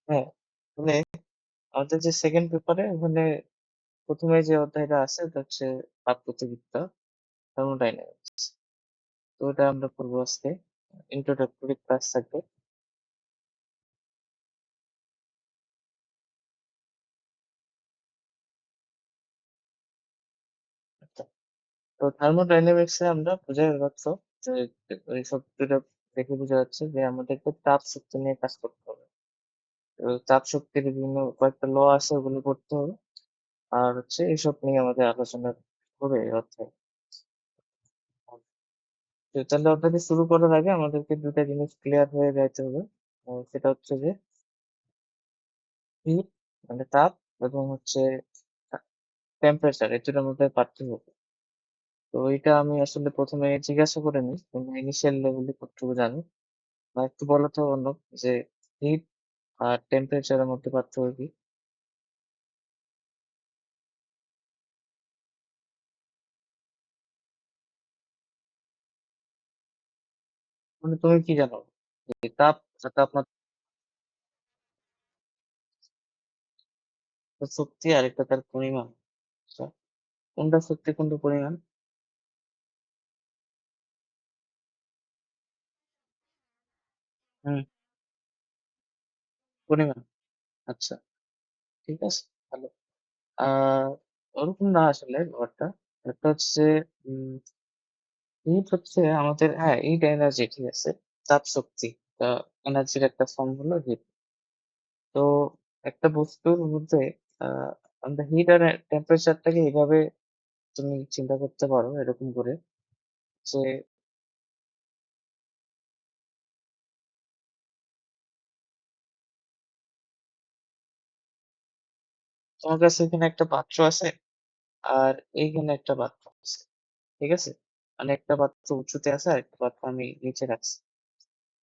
হ্যাঁ, মানে আমাদের যে সেকেন্ড পেপারে ওখানে ১ম এ যে অধ্যায়টা আছে ওটা হচ্ছে তাপগতিবিদ্যা, থার্মোডায়নামিক্স। তো ওটা আমরা পড়বো আজকে। ইন্ট্রোডাক্টরি ক্লাস থাকবে। আচ্ছা। তো থার্মোডায়নামিক্স এ আমরা বোঝাই পারছো যে এই শব্দটা দেখে বোঝা যাচ্ছে যে আমাদেরকে তাপ শক্তি নিয়ে কাজ করতে হবে। তো তাপ শক্তির বিভিন্ন কয়েকটা ল আছে ওগুলো পড়তে হবে। আর হচ্ছে এইসব নিয়ে আমাদের আলোচনা হবে এই অধ্যায়ে। তো তাহলে অধ্যায়টি শুরু করার আগে আমাদেরকে ২ টা জিনিস ক্লিয়ার হয়ে যাইতে হবে। সেটা হচ্ছে যে হিট মানে তাপ এবং হচ্ছে আ টেম্পারেচার এই ২ টার মধ্যে পার্থক্য কি? তো এইটা আমি আসলে ১ম এ জিজ্ঞাসা করে নিই। তোমরা ইনিশিয়াল লেভেলে কতটুকু জানো? বা একটু বলো তো অর্ণব যে হিট আর টেম্পারেচারের মধ্যে পার্থক্য কি? মানে তুমি কি জানো? যে তাপমাত্রা শক্তি আর একটা তার পরিমাণ। আচ্ছা, কোনটা শক্তি কোনটা পরিমাণ? হুম, পরিমাণ। আচ্ছা, ঠিক আছে, ভালো। আ ওরকম না আসলে ব্যাপারটা। ব্যাপারটা হচ্ছে উম হিট হচ্ছে আমাদের হ্যাঁ, হিট এনার্জি ঠিক আছে। তাপ শক্তি। আ এনার্জির একটা ফর্ম হলো হিট। তো একটা বস্তুর মধ্যে আ আমরা হিট আর টেম্পারেচারটাকে এভাবে তুমি চিন্তা করতে পারো এরকম করে যে তোমার কাছে এখানে একটা পাত্র আছে আর এইখানে একটা পাত্র আছে। ঠিক আছে? মানে একটা পাত্র উঁচুতে আছে আর একটা পাত্র আমি নিচে রাখছি।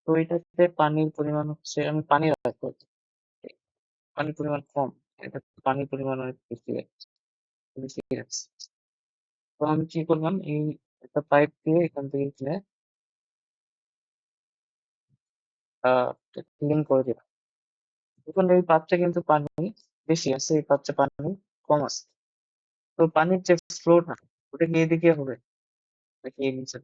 তো এটাতে পানির পরিমাণ হচ্ছে আমি পানি রাখবো। পানির পরিমাণ কম। এটাতে পানির পরিমাণ অনেক বেশি রাখছি। তো আমি কি করলাম এই একটা পাইপ দিয়ে এখান থেকে কিনে আ ক্লিন করে দিলাম। এখন এই পাত্রে কিন্তু পানি বেশি আছে, এই পাত্রে পানি কম আছে। তো পানির যে ফ্লোটা ওটা কি এদিকে হবে নাকি এই নিচে?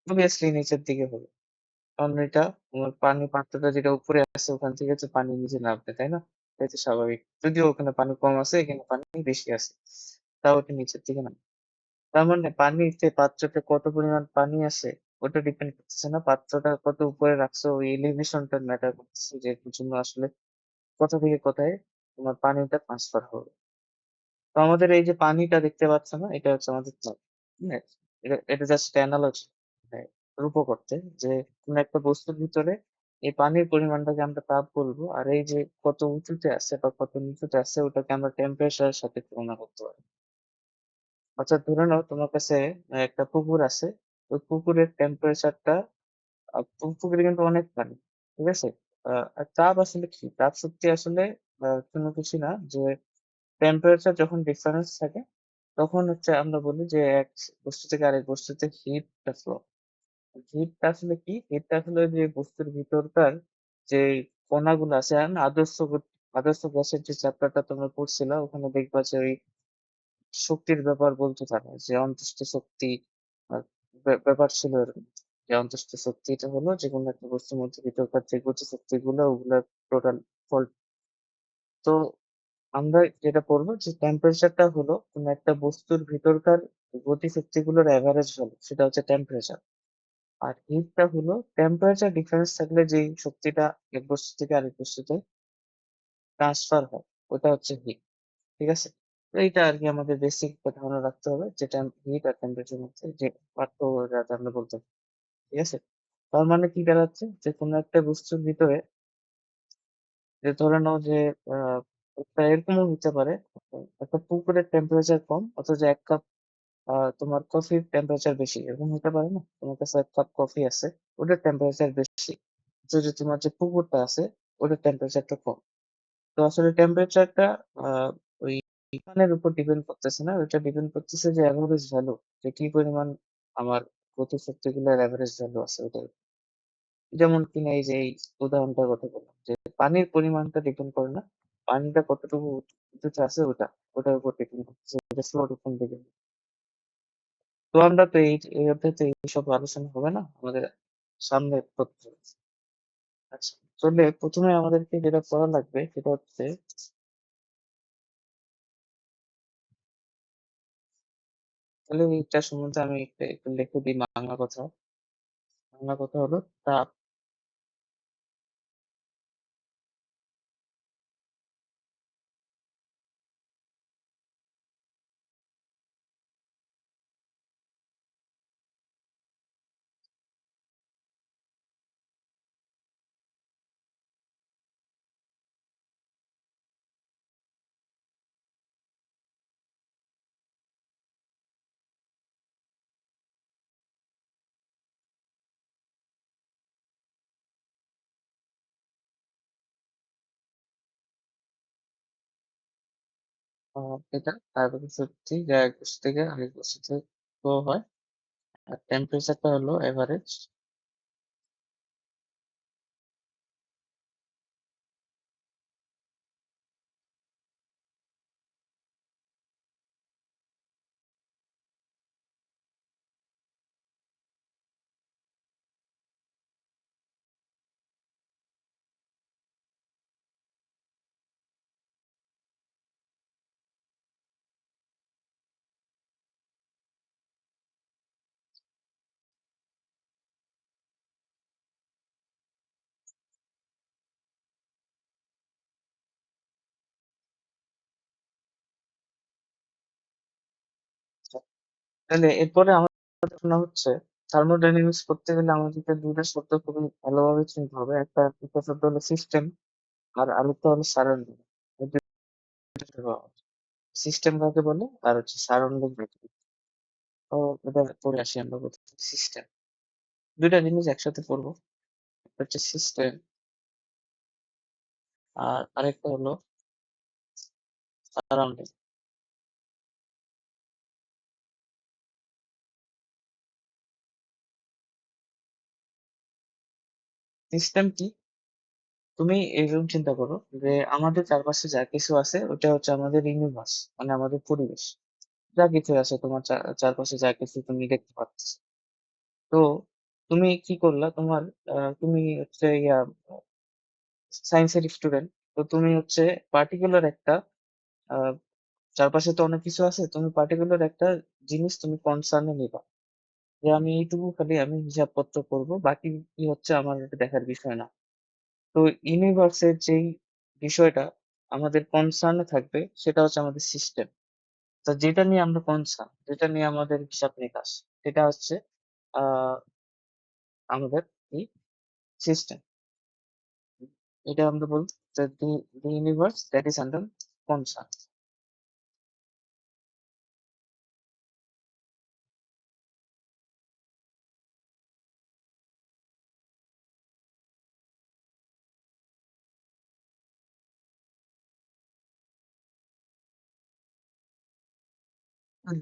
অবভিয়াসলি নিচের দিকে হবে। কারণ এটা তোমার পানির পাত্রটা যেটা উপরে আছে ওখান থেকে তো পানি নিচে নামবে, তাই না? এটাই তো স্বাভাবিক। যদিও ওখানে পানি কম আছে, এখানে পানি বেশি আছে। তাও ওটা নিচের দিকে নামবে। তার মানে পানিতে পাত্রতে কত পরিমাণ পানি আছে ওটা ডিপেন্ড করতেছে না। পাত্রটা কত উপরে রাখছো ওই এলিভেশনটা ম্যাটার করতেছে যে এর জন্য আসলে কোথা থেকে কোথায় তোমার পানিটা ট্রান্সফার হবে। তো আমাদের এই যে পানিটা দেখতে পাচ্ছ না? এটা হচ্ছে আমাদের তাপ। হ্যাঁ? এটা জাস্ট অ্যানালজি মানে রূপক অর্থে যে কোন একটা বস্তুর ভিতরে এই পানির পরিমাণটাকে আমরা তাপ বলবো। আর এই যে কত উঁচুতে আছে বা কত নিচুতে আছে ওটাকে আমরা টেম্পারেচার এর সাথে তুলনা করতে পারি। আচ্ছা ধরে নাও তোমার কাছে একটা পুকুর আছে। ওই পুকুরের টেম্পারেচারটা পুকুরে কিন্তু অনেক পানি। ঠিক আছে? আর তাপ আসলে কি? তাপ শক্তি আসলে কোনো কিছু না যে টেম্পারেচার যখন ডিফারেন্স থাকে তখন হচ্ছে আমরা বলি যে এক বস্তু থেকে আরেক বস্তুতে হিটটা ফ্লো। হিটটা আসলে কি? হিটটা আসলে যে বস্তুর ভিতরকার যে কণাগুলো আছে আর না আদর্শ গ্যাসের যে চ্যাপ্টারটা তোমরা পড়ছিলা ওখানে দেখবা যে ওই শক্তির ব্যাপার বলতে থাকে যে অন্তস্থ শক্তি আ ব্যাপার ছিল এরকম। যে অন্তস্থ শক্তি এটা হলো যেকোনো একটা বস্তুর মধ্যে ভিতরকার যে গতি শক্তিগুলো ওগুলা টোটাল ফল্ট। তো আমরা যেটা পড়বো যে টেম্পারেচারটা হলো কোন একটা বস্তুর ভিতরকার গতি শক্তিগুলোর এভারেজ ভ্যালু সেটা হচ্ছে টেম্পারেচার। আর হিটটা হলো টেম্পারেচার ডিফারেন্স থাকলে যেই শক্তিটা এক বস্তু থেকে আরেক বস্তুতে ট্রান্সফার হয় ওটা হচ্ছে হিট। ঠিক আছে? তো এইটা আরকি আমাদের বেসিক ধারণা রাখতে হবে যেটা হিট আর টেম্পারেচার মধ্যে যে পার্থক্যটা আমরা বলতে পারি। ঠিক আছে? তার মানে কি দাঁড়াচ্ছে যে কোন একটা বস্তুর ভিতরে যে ধরে নাও যে আ একটা এরকমও হতে পারে একটা পুকুরের টেম্পারেচার কম অথচ ১ কাপ তোমার কফির টেম্পারেচার বেশি। এরকম হতে পারে না? তোমার কাছে ১ কাপ কফি আছে, ওটার টেম্পারেচার বেশি। অথচ তোমার যে পুকুরটা আছে ওটার টেম্পারেচারটা কম। তো আসলে টেম্পারেচারটা আ ওই মানের উপর ডিপেন্ড করতেছে না। ওইটা ডিপেন্ড করতেছে যে এভারেজ ভ্যালু যে কি পরিমাণ আমার গতি শক্তিগুলোর অ্যাভারেজ ভ্যালু আছে ওটার। যেমন কিনা এই যে এই উদাহরণটার কথা বললাম যে পানির পরিমাণটা ডিপেন্ড করে না, পানিটা কতটুকু উঁচুতে আছে ওটার উপর ডিপেন্ড করছে, এটা স্লো ডিপেন্ড করে। তো আমরা তো এই অধ্যায়ে এইসব আলোচনা হবে না, আমাদের সামনে পড়তে হবে। আচ্ছা, চলে প্রথমে আমাদেরকে যেটা করা লাগবে সেটা হচ্ছে, তাহলে এইটা সম্বন্ধে আমি একটু লিখে দিই বাংলা কথা। বাংলা কথা হলো তাপ। এটা তাপের শক্তি যা এক বস্তু থেকে আরেক বস্তুতে ফ্লো হয়। আর টেম্পারেচারটা হলো এভারেজ। তাহলে এরপরে আমাদের আলোচনা হচ্ছে থার্মোডাইনামিক্স করতে গেলে আমাদেরকে দুইটা শব্দ খুবই ভালোভাবে চিনতে হবে। একটা শব্দ হলো সিস্টেম, আর আরেকটা হলো সারাউন্ডিং। সিস্টেম কাকে বলে আর হচ্ছে সারাউন্ডিং কাকে বলে? তো এটা পড়ে আসি আমরা প্রথমে। সিস্টেম, দুইটা জিনিস একসাথে পড়বো। একটা হচ্ছে সিস্টেম, আর আরেকটা হলো সারাউন্ডিং। সিস্টেম কি? তুমি এরকম চিন্তা করো যে আমাদের চারপাশে যা কিছু আছে ওটা হচ্ছে আমাদের ইউনিভার্স, মানে আমাদের পরিবেশ। যা কিছু আছে তোমার চারপাশে যা কিছু তুমি দেখতে পাচ্ছ। তো তুমি কি করলা, তুমি হচ্ছে সায়েন্সের স্টুডেন্ট। তো তুমি হচ্ছে পার্টিকুলার একটা, আহ, চারপাশে তো অনেক কিছু আছে, তুমি পার্টিকুলার একটা জিনিস তুমি কনসার্নে নিবা যে আমি এইটুকু খালি আমি হিসাবপত্র করব, বাকি কি হচ্ছে আমার এটা দেখার বিষয় না। তো ইউনিভার্সের যেই বিষয়টা আমাদের কনসার্নে থাকবে সেটা হচ্ছে আমাদের সিস্টেম। তো যেটা নিয়ে আমরা কনসার্ন, যেটা নিয়ে আমাদের হিসাব নিকাশ, সেটা হচ্ছে আহ আমাদের কি সিস্টেম। এটা আমরা বলতে the universe that is under concern.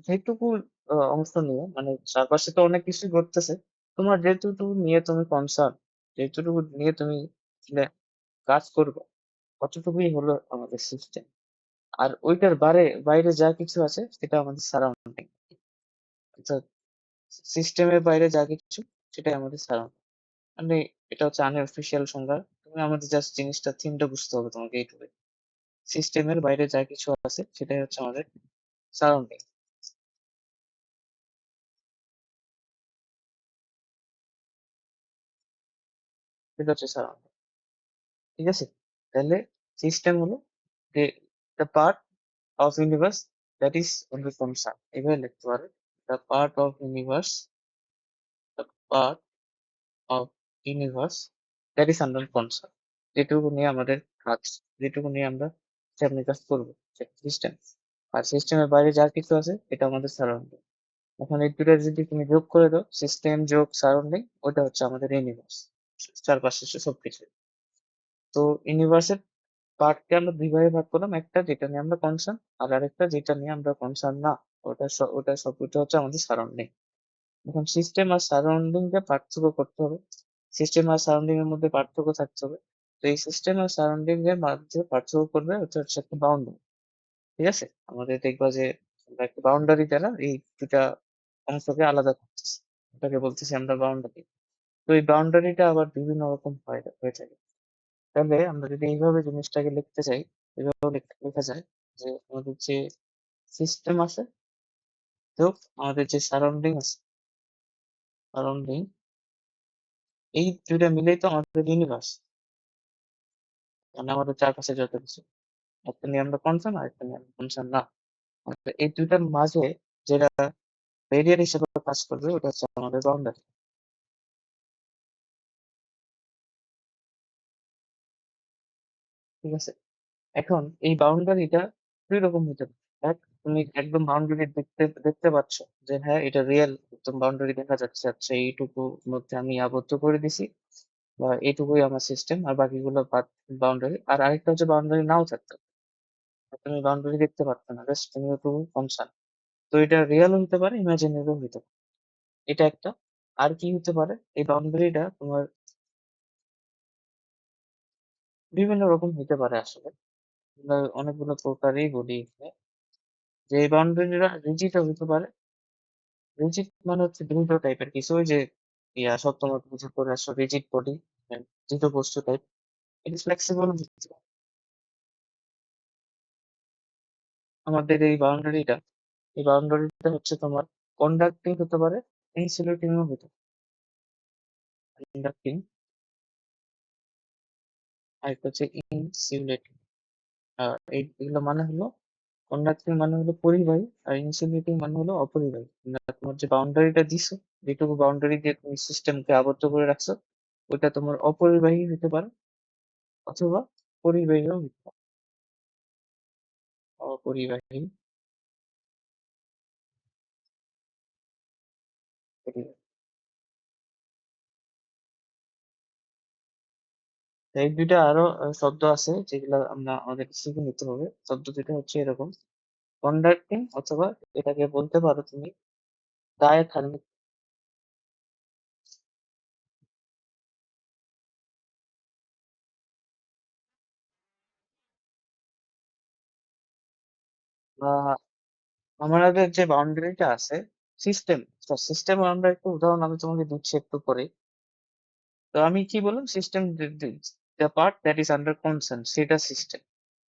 যেটুকু অংশ নিয়ে মানে চারপাশে তো অনেক কিছু ঘটতেছে, তোমার যেটুকু নিয়ে তুমি কনসার্ন, যেটুকু নিয়ে তুমি আসলে কাজ করবে, অতটুকুই হলো আমাদের সিস্টেম। আর ওইটার বাইরে বাইরে যা কিছু আছে সেটা আমাদের সারাউন্ডিং। অর্থাৎ সিস্টেমের বাইরে যা কিছু সেটাই আমাদের সারাউন্ডিং। মানে এটা হচ্ছে আনঅফিসিয়াল সংজ্ঞা। তুমি আমাদের জাস্ট জিনিসটা থিমটা বুঝতে হবে তোমাকে এইটুকু। সিস্টেমের বাইরে যা কিছু আছে সেটাই হচ্ছে আমাদের সারাউন্ডিং। সেটা হচ্ছে সারাউন্ডিং। ঠিক আছে? তাহলে সিস্টেম হলো যে the part of universe that is only concern, এভাবে লিখতে পারে। The part of universe, the part of universe that is under concern, যেটুকু নিয়ে আমাদের কাজ, যেটুকু নিয়ে আমরা হিসাব নিকাশ করবো, সেটা সিস্টেম। আর সিস্টেমের বাইরে যা কিছু আছে এটা আমাদের সারাউন্ডিং। এখন এই দুটা যদি তুমি যোগ করে দাও, সিস্টেম যোগ সারাউন্ডিং, ওটা হচ্ছে আমাদের ইউনিভার্স, চারপাশে সবকিছু। তো ইউনিভার্সের পার্টকে আমরা দুই ভাগে ভাগ করলাম, একটা যেটা নিয়ে আমরা কনসার্ন, আর আরেকটা যেটা নিয়ে আমরা কনসার্ন না। ওটা হচ্ছে আমাদের সারাউন্ডিং। এখন সিস্টেম আর সারাউন্ডিং টা পার্থক্য করতে হবে। সিস্টেম আর সারাউন্ডিং এর মধ্যে পার্থক্য থাকতে হবে। তো এই সিস্টেম আর সারাউন্ডিং এর মাঝে পার্থক্য করবে হচ্ছে একটা বাউন্ডারি। ঠিক আছে? আমাদের দেখবা যে আমরা একটা বাউন্ডারি দ্বারা এই দুটা অংশকে আলাদা করতেছি। এটাকে বলতেছি আমরা বাউন্ডারি। তো এই বাউন্ডারিটা আবার বিভিন্ন রকম হয়ে থাকে। তাহলে আমরা যদি এইভাবে জিনিসটাকে লিখতে চাই, এভাবেও লেখা যায় যে আমাদের যে সিস্টেম আছে, তো আমাদের যে সারাউন্ডিং আছে, সারাউন্ডিং এই দুইটা মিলেই তো আমাদের ইউনিভার্স। মানে আমাদের চারপাশে যত কিছু। একটা নিয়ে আমরা কনসার্ন আর একটা নিয়ে আমরা কনসার্ন না। এই দুইটার মাঝে যেটা ব্যারিয়ার হিসেবে কাজ করবে ওটা হচ্ছে আমাদের বাউন্ডারি। ঠিক আছে? এখন এই বাউন্ডারিটা দুই রকম হতে পারে। এক, তুমি একদম বাউন্ডারি দেখতে দেখতে পাচ্ছ যে হ্যাঁ এটা রিয়েল, একদম বাউন্ডারি দেখা যাচ্ছে, আচ্ছা এইটুকু মধ্যে আমি আবদ্ধ করে দিছি বা এইটুকুই আমার সিস্টেম আর বাকিগুলো বাউন্ডারি। আর আরেকটা হচ্ছে বাউন্ডারি নাও থাকতে পারে। তুমি বাউন্ডারি দেখতে পাচ্ছ না, জাস্ট তুমি একটু কনসার্ন। তো এটা রিয়েল হতে পারে, ইমাজিনারিও হতে পারে। এটা একটা। আর কি হতে পারে, এই বাউন্ডারিটা তোমার বিভিন্ন রকম হতে পারে আসলে। আমরা অনেকগুলো প্রকারই বলি এখানে। যে এই বাউন্ডারিটা রিজিড হতে পারে। রিজিড মানে হচ্ছে দৃঢ় টাইপের কিছু, ওই যে সপ্তম কিছু করে আসো রিজিড বডি, দৃঢ় বস্তু টাইপ। এটা ফ্লেক্সিবল। আমাদের এই বাউন্ডারিটা হচ্ছে তোমার কন্ডাক্টিং হতে পারে, ইনসুলেটিংও হতে পারে। কন্ডাক্টিং আর একটা হচ্ছে ইনসুলেটিং। এগুলো মানে হলো, কন্ডাক্টিং মানে হলো পরিবাহী আর ইনসুলেটিং মানে হলো অপরিবাহী। তোমার যে বাউন্ডারিটা দিছো, যেটুকু বাউন্ডারি দিয়ে তুমি সিস্টেমকে আবদ্ধ করে রাখছো, ওটা তোমার অপরিবাহী হতে পারে অথবা পরিবাহীও হতে পারে। অপরিবাহী, পরিবাহী। তো এই দুইটা আরো শব্দ আছে যেগুলো আমরা আমাদের শিখে নিতে হবে। শব্দ দুটো হচ্ছে এরকম, কন্ডাক্টিং অথবা এটাকে বলতে পারো তুমি ডায়াথার্মিক। বা আমাদের যে বাউন্ডারিটা আছে, সিস্টেম, সিস্টেম আমরা একটু উদাহরণ আমি তোমাকে দিচ্ছি একটু পরে। তো আমি কি বললাম, system the part that is under concern সেটা সিস্টেম,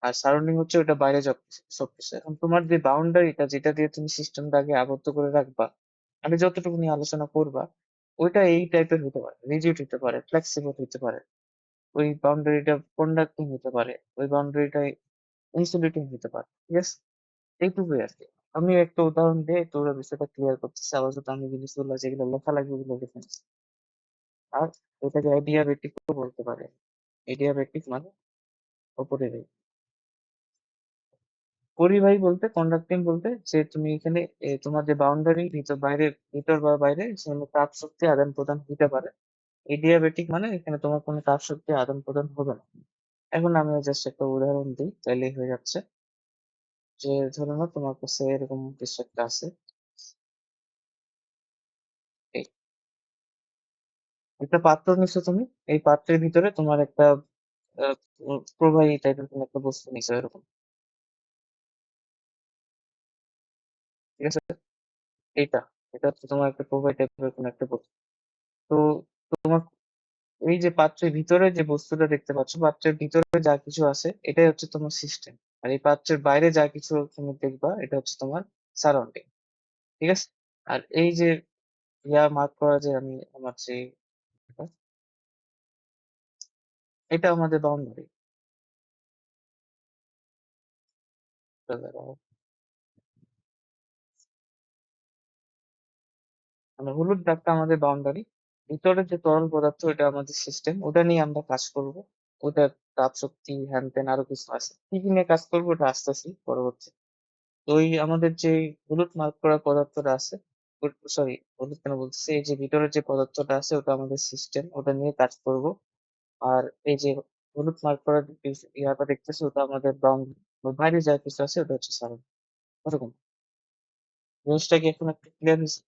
আর সারাউন্ডিং হচ্ছে ওটা বাইরে সবকিছু। এখন তোমার যে বাউন্ডারিটা যেটা দিয়ে তুমি সিস্টেমটাকে আবদ্ধ করে রাখবা, আমি যতটুকু নিয়ে আলোচনা করবা, ওইটা এই টাইপের হতে পারে, রিজিড হতে পারে, ফ্লেক্সিবল হতে পারে। ওই বাউন্ডারিটা কন্ডাক্টিং হতে পারে, ওই বাউন্ডারিটা ইনসুলেটিং হতে পারে। ঠিক আছে? এইটুকুই আর কি। আমি একটা উদাহরণ দিয়ে তোর বিষয়টা ক্লিয়ার করতেছি, আপাতত আমি জিনিসগুলো যেগুলো লেখা লাগবে ওগুলো লিখে নিচ্ছি। আর এটাকে অ্যাডিয়াবেটিকও বলতে পারে। এডিয়াব্যাটিক মানে অপরিবাহী। পরিবাহী বলতে, কন্ডাক্টিং বলতে যে তুমি এখানে তোমার যে বাউন্ডারি ভিতর বা বাইরে সেখানে তাপ শক্তি আদান প্রদান হতে পারে। এডিয়াব্যাটিক মানে এখানে তোমার কোনো তাপ শক্তি আদান প্রদান হবে না। এখন আমি জাস্ট একটা উদাহরণ দিই, তাইলেই হয়ে যাচ্ছে। যে ধরে নাও তোমার কাছে এরকম কিছু একটা আছে, এই একটা পাত্র নিছো তুমি, এই পাত্রের ভিতরে তোমার একটা আহ, প্রবাহী টাইপের কোনো একটা বস্তু নিছো এরকম। ঠিক আছে? এইটা এটা হচ্ছে তোমার একটা প্রবাহী টাইপের কোনো একটা বস্তু। তো তোমার এই যে পাত্রের ভিতরে যে বস্তুটা দেখতে পাচ্ছ, পাত্রের ভিতরে যা কিছু আছে এটাই হচ্ছে তোমার সিস্টেম। আর এই পাত্রের বাইরে যা কিছু তুমি দেখবা এটা হচ্ছে তোমার সারাউন্ডিং। ঠিক আছে? আর এই যে মার্ক করা, যে আমি আমার যে এটা এটা আমাদের বাউন্ডারি। মানে হলুদ দাগটা আমাদের বাউন্ডারি। ভিতরে যে তরল পদার্থ এটা আমাদের সিস্টেম, ওটা নিয়ে আমরা কাজ করব। ওটার তাপ শক্তি হ্যান ত্যান আরো কিছু আছে, কি কি নিয়ে কাজ করবো ওটা আসতেছি পরবর্তী। তো ওই আমাদের যে হলুদ মার্ক করা পদার্থটা আছে, সরি হলুদ কেন বলতেছি, এই যে ভিতরে যে পদার্থটা আছে ওটা আমাদের সিস্টেম, ওটা নিয়ে কাজ করব। আর এই যে হলুদ মার্ক করা যে ইয়াটা দেখতেছি ওটা আমাদের বাউন্ডারি, বাইরে যা কিছু আছে ওটা হচ্ছে সারণ। ওরকম জিনিসটা কি এখন একটু ক্লিয়ার হয়েছে?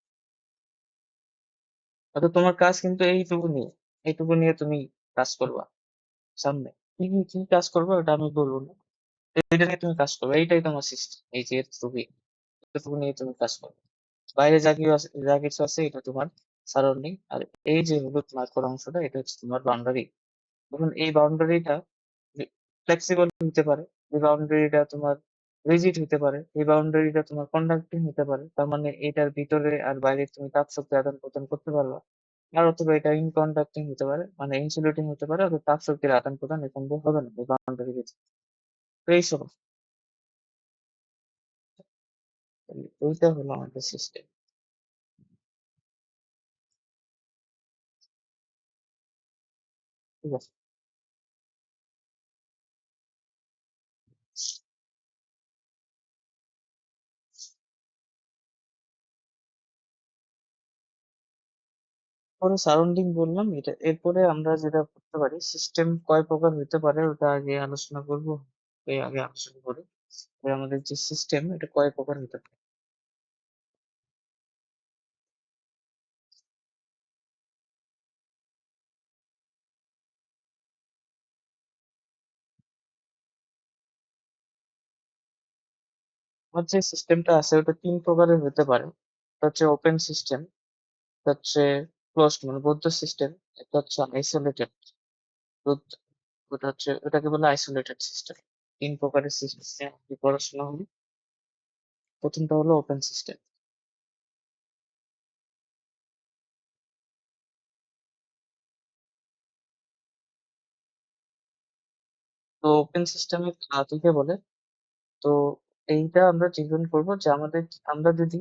অর্থাৎ তোমার কাজ কিন্তু এইটুকু নিয়ে তুমি কাজ করবা সামনে। কি কাজ করবে ওটা আমি বলবো না। এইটা নিয়ে তুমি কাজ করবে, এইটাই তোমার সিস্টেম। এই যে ছবি, এতটুকু নিয়ে তুমি কাজ করবে। বাইরে যা কিছু আছে এটা তোমার সারাউন্ডিং। আর এই যে হলুদ মার্কর অংশটা এটা হচ্ছে তোমার বাউন্ডারি। এখন এই বাউন্ডারিটা ফ্লেক্সিবল হতে পারে, এই বাউন্ডারিটা তোমার রিজিড হতে পারে, এই বাউন্ডারিটা তোমার কন্ডাক্টিং হতে পারে। তার মানে এটার ভিতরে আর বাইরে তুমি তাপ শক্তি আদান প্রদান করতে পারবা। আর অথবা এটা ইনকন্ডাক্টিং হতে পারে, মানে ইনসুলেটিং হতে পারে, অথবা তাপ শক্তির আদান প্রদান এখান দিয়ে হবে না এই বাউন্ডারি ভিতরে। তো এইসব ওইটা হলো আমাদের সিস্টেম। ঠিক আছে। পরে সারাউন্ডিং বললাম এটা, এরপরে আমরা যেটা করতে পারি, সিস্টেম কয় প্রকার হতে পারে ওটা আগে আলোচনা করবো। এই আগে আলোচনা করি যে আমাদের যে সিস্টেম এটা কয় প্রকার হতে পারে। আমার যে সিস্টেমটা আছে ওটা তিন প্রকারের হতে পারে। একটা হচ্ছে ওপেন সিস্টেম, একটা হচ্ছে ক্লোজড মানে বদ্ধ সিস্টেম, একটা হচ্ছে আইসোলেটেড। ওটাকে বলে আইসোলেটেড সিস্টেম। তিন প্রকারের সিস্টেম পড়াশোনা হলো। প্রথমটা হলো ওপেন সিস্টেম। তো ওপেন সিস্টেমে কাকে বলে? তো এইটা আমরা ডিপেন্ড করবো যে আমরা যদি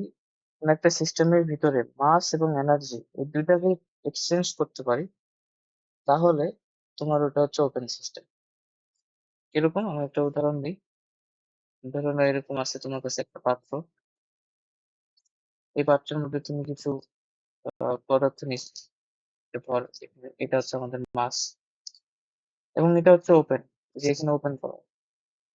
কোনো একটা সিস্টেমের ভিতরে মাস এবং এনার্জি এই দুইটাকে এক্সচেঞ্জ করতে পারি, তাহলে তোমার ওটা হচ্ছে ওপেন সিস্টেম। কিরকম, আমি একটা উদাহরণ দিই। ধরো না, এরকম আছে তোমার কাছে একটা পাত্র। এই পাত্রের মধ্যে তুমি কিছু পদার্থ নিচ্ছ, এরপর এটা হচ্ছে আমাদের মাস, এবং এটা হচ্ছে ওপেন, যে এখানে ওপেন করা।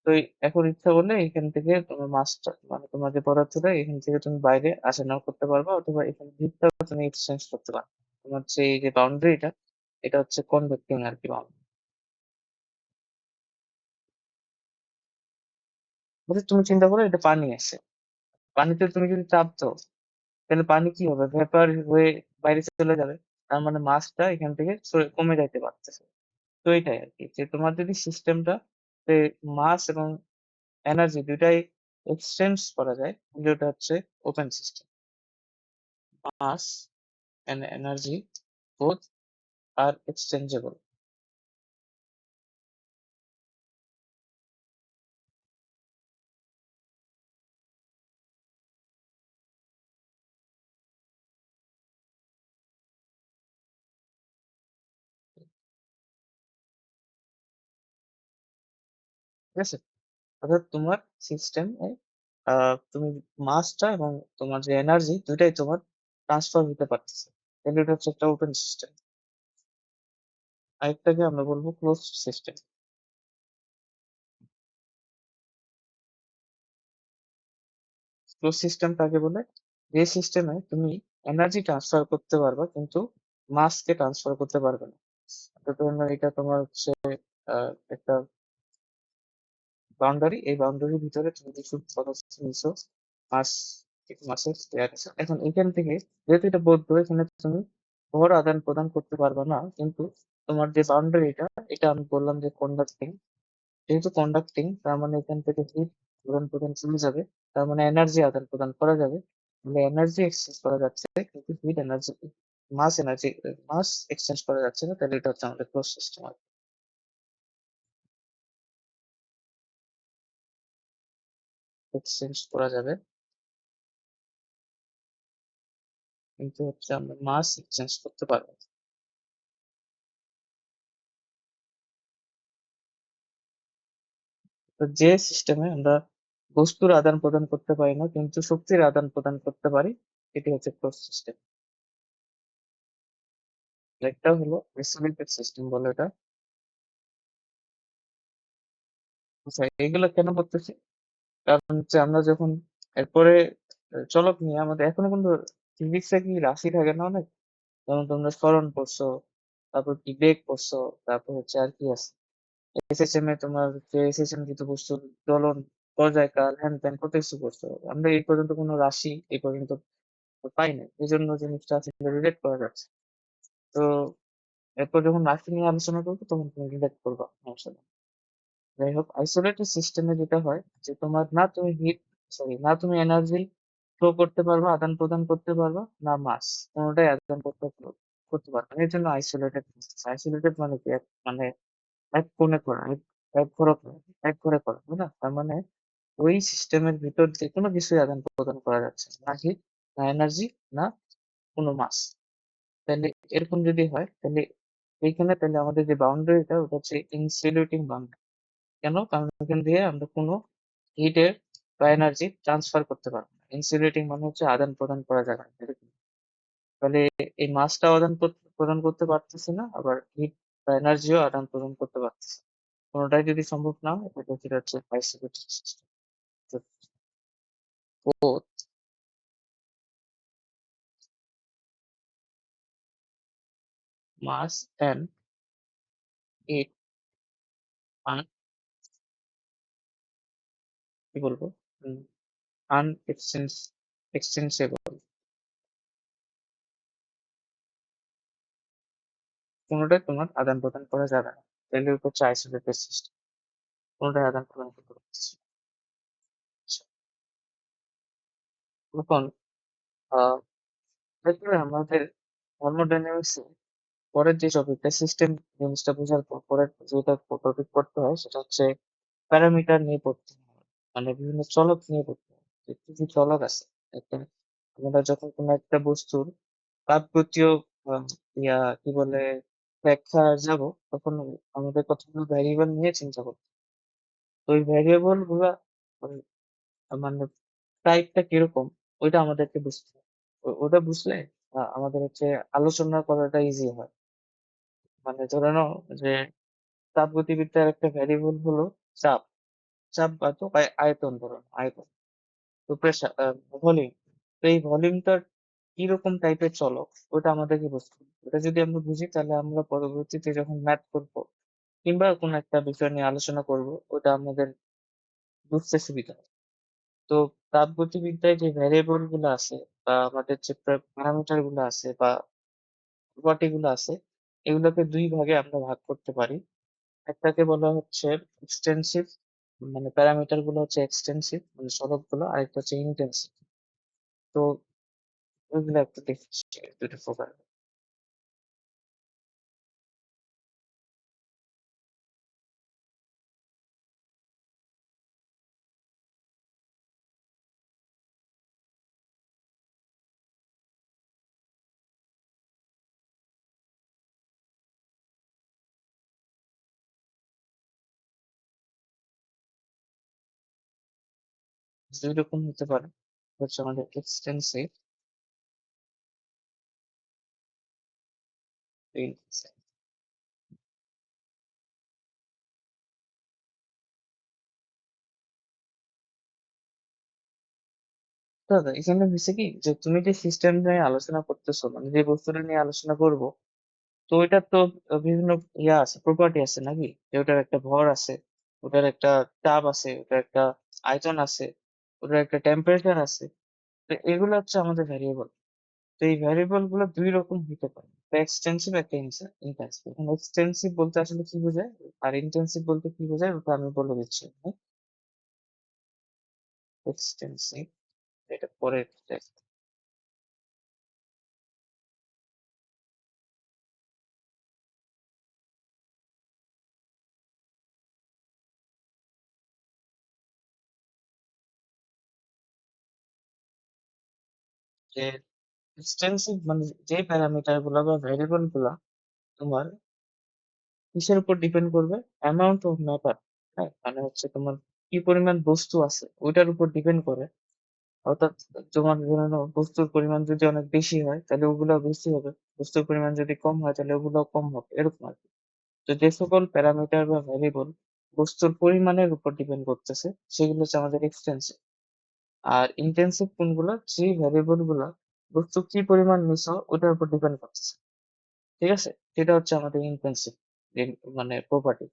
তো এখন ইচ্ছা করলে এখান থেকে তোমার মাছটা মানে তোমার যে পদার্থটা এখান থেকে তুমি বাইরে আসা নেওয়া করতে পারবা, অথবা এখানে ভিতরে তুমি এক্সচেঞ্জ করতে পারো। তোমার যে এই যে বাউন্ডারিটা এটা হচ্ছে কনভেক্টিং আর কি boundary। বুঝলে, তুমি চিন্তা করো এটা পানি আছে, পানিতে তুমি যদি চাপ দাও তাহলে পানি কি হবে, ভেপার হয়ে বাইরে চলে যাবে। তার মানে মাছটা এখান থেকে কমে যাইতে পারতেছে। তো এটাই আর কি, যে তোমার যদি সিস্টেমটা মাস এবং এনার্জি দুইটাই এক্সচেঞ্জ করা যায় তাহলে ওটা হচ্ছে open system. Mass and energy both are exchangeable. ঠিক আছে? অর্থাৎ তোমার সিস্টেমে তুমি মাসটা এবং তোমার যে এনার্জি দুইটাই তোমার ট্রান্সফার হতে পারতেছে, তাহলে এটা হচ্ছে একটা ওপেন সিস্টেম। আরেকটাকে আমরা বলবো ক্লোজ সিস্টেম। ক্লোজ সিস্টেম কাকে বলে? যে সিস্টেমে তুমি এনার্জি ট্রান্সফার করতে পারবা কিন্তু মাসকে ট্রান্সফার করতে পারবে না। তো ধরো এটা তোমার হচ্ছে একটা বাউন্ডারি, এই বাউন্ডারির ভিতরে তুমি কিছু পদার্থ নিছো, মাছ, কিছু মাছের লেয়ার আছে। এখন এখান থেকে যেহেতু এটা বদ্ধ, এখানে তুমি ভর আদান প্রদান করতে পারবে না, কিন্তু তোমার যে বাউন্ডারিটা এটা আমি বললাম যে কন্ডাক্টিং। যেহেতু কন্ডাক্টিং তার মানে এখান থেকে হিট আদান প্রদান চলে যাবে, তার মানে এনার্জি আদান প্রদান করা যাবে। মানে এনার্জি এক্সচেঞ্জ করা যাচ্ছে কিন্তু হিট এনার্জি, মাস এক্সচেঞ্জ করা যাচ্ছে না, তাহলে এটা হচ্ছে আমাদের ক্লোজ সিস্টেম। এক্সচেঞ্জ করা যাবে কিন্তু হচ্ছে আমরা মাস এক্সচেঞ্জ করতে পারবো না। তো যে সিস্টেমে আমরা বস্তুর আদান প্রদান করতে পারি না কিন্তু শক্তির আদান প্রদান করতে পারি, এটি হচ্ছে ক্লোজ সিস্টেম। একটা হলো আইসোলেটেড সিস্টেম বলে এটা। আচ্ছা, এগুলো কেন করতেছি? কারণ হচ্ছে আমরা যখন এরপরে চলক নিয়ে আমাদের এখনো কিন্তু ফিজিক্সে কি রাশি থাকে না অনেক? যেমন তোমরা স্মরণ পড়ছো, তারপর কি বেগ পড়ছো, তারপর হচ্ছে আর কি আছে, এসএসএম এ তোমার হচ্ছে এসএসএম কিন্তু পড়ছো, দোলন, পর্যায়কাল, হ্যান ত্যান কত কিছু পড়ছো। আমরা এই পর্যন্ত কোনো রাশি এই পর্যন্ত পাই নাই, এই জন্য জিনিসটা আসলে রিলেট করা যাচ্ছে। তো এরপর যখন রাশি নিয়ে আলোচনা করবো তখন তুমি রিলেট করবা, সমস্যা নেই। যাই হোক, আইসোলেটেড সিস্টেমে যেটা হয় যে তোমার না তুমি হিট, সরি, না তুমি এনার্জি ফ্লো করতে পারবা, আদান প্রদান করতে পারবা, না মাস কোনোটাই আদান প্রদান করতে পারবে না। এর জন্য আইসোলেটেড। আইসোলেটেড মানে কি, মানে এক কোণে করা, এক ঘরে করা, এক ঘরে করা, তাই না? তার মানে ওই সিস্টেমের ভিতর যে কোনো কিছুই আদান প্রদান করা যাচ্ছে না, না হিট, না এনার্জি, না কোনো মাস। তাহলে এরকম যদি হয় তাহলে এইখানে তাহলে আমাদের যে বাউন্ডারিটা ওটা হচ্ছে ইনসুলেটিং বাউন্ডারি। কেন? কারণ এখান দিয়ে আমরা কোনো হিটের বা এনার্জি ট্রান্সফার করতে পারবো না। ইনসুলেটিং মানে হচ্ছে আদান প্রদান করা যাবে না, এরকম। তাহলে এই মাসটাও প্রদান করতে পারতেছে না, আবার হিট বা এনার্জিও আদান প্রদান করতে পারতেছে না। কোনোটাই যদি সম্ভব না হয় এটা সেটা হচ্ছে isolated system. both mass and heat are, কি বলবো, unextensible। কোনোটাই তোমার আদান প্রদান করা যাবে না, তাহলে হচ্ছে আইসোলেটেড সিস্টেম। কোনোটাই আদান প্রদান করতে পারছি না। আচ্ছা, এখন আহ এরপরে আমাদের থার্মোডাইনামিক্স পরের যে টপিকটা, সিস্টেম জিনিসটা বোঝার পর পরের যেটা টপিক পড়তে হয় সেটা হচ্ছে প্যারামিটার নিয়ে পড়তে হয়। মানে বিভিন্ন চলক নিয়ে পড়তে হয়, যে কি কি চলক আছে। একটা, আমরা যখন কোনো একটা বস্তুর তাপগতীয় আহ, কি বলে ব্যাখ্যা যাব, তখন আমাদের কতগুলো ভ্যারিয়েবল নিয়ে চিন্তা করতে হয়। তো ওই ভ্যারিয়েবল গুলা মানে মানে টাইপটা কিরকম ওইটা আমাদেরকে বুঝতে হবে। ওটা বুঝলে আমাদের হচ্ছে আলোচনা করাটা ইজি হয়। মানে ধরে নাও যে তাপগতিবিদ্যার একটা ভ্যারিয়েবল হলো চাপ। চাপ বা তো আয়তন, ধরুন আয়তন, তো প্রেশার, ভলিউম। তো এই ভলিউমটা কিরকম টাইপের চলক ওটা আমাদেরকে বুঝতে হবে। ওটা যদি আমরা বুঝি তাহলে আমরা পরবর্তীতে যখন ম্যাথ করবো কিংবা কোনো একটা বিষয় নিয়ে আলোচনা করব, ওটা আমাদের বুঝতে সুবিধা হবে। তো তাপগতিবিদ্যায় যে ভ্যারিয়েবল গুলো আছে বা আমাদের যে প্যারামিটার গুলো আছে বা প্রপার্টি গুলো আছে, এগুলোকে দুই ভাগে আমরা ভাগ করতে পারি। একটাকে বলা হচ্ছে এক্সটেন্সিভ, মানে প্যারামিটার গুলো হচ্ছে এক্সটেন্সিভ মানে সহগ গুলো, আর একটা হচ্ছে ইন্টেন্সিভ। তো ওইগুলো একটু দেখছি, দুটো প্রকার। দুই রকম হতে পারে, হচ্ছে আমাদের এক্সটেন্সিভ, ইন্টেন্সিভ। দাদা এখানে হয়েছে কি যে তুমি যে সিস্টেম নিয়ে আলোচনা করতেছো, মানে যে বস্তুটা নিয়ে আলোচনা করব, তো ওইটার তো বিভিন্ন আছে, প্রপার্টি আছে নাকি, যে ওটার একটা ভর আছে, ওটার একটা চাপ আছে, ওটার একটা আয়তন আছে, ওটার একটা টেম্পারেচার আছে। তো এগুলো হচ্ছে আমাদের ভ্যারিয়েবল। তো এই ভ্যারিয়েবল গুলো দুই রকম হতে পারে, একটা এক্সটেন্সিভ, একটা ইন্টেন্সিভ। এখন এক্সটেন্সিভ বলতে আসলে কি বোঝায় আর ইন্টেন্সিভ বলতে কি বোঝায় ওটা আমি বলে দিচ্ছি। এক্সটেন্সিভ, এটা পরে যে এক্সটেন্সিভ মানে যে প্যারামিটার গুলা বা ভ্যারিয়েবল গুলা তোমার কিসের উপর ডিপেন্ড করবে, অ্যামাউন্ট অফ ম্যাটার। হ্যাঁ, মানে হচ্ছে তোমার কি পরিমাণ বস্তু আছে ওইটার উপর ডিপেন্ড করে। অর্থাৎ তোমার ধরে নাও বস্তুর পরিমাণ যদি অনেক বেশি হয় তাহলে ওগুলো বেশি হবে, বস্তুর পরিমাণ যদি কম হয় তাহলে ওগুলো কম হবে, এরকম আর কি। তো যে সকল প্যারামিটার বা ভ্যারিয়েবল বস্তুর পরিমাণের উপর ডিপেন্ড করতেছে সেগুলো হচ্ছে আমাদের এক্সটেন্সিভ। আর ইন্টেন্সিভ কোনগুলো, যে ভ্যারিয়েবল গুলা বস্তু কি পরিমাণ নিছো ওটার উপর ডিপেন্ড করতেছে। ঠিক আছে? সেটা হচ্ছে আমাদের ইন্টেনসিভ মানে প্রপার্টি।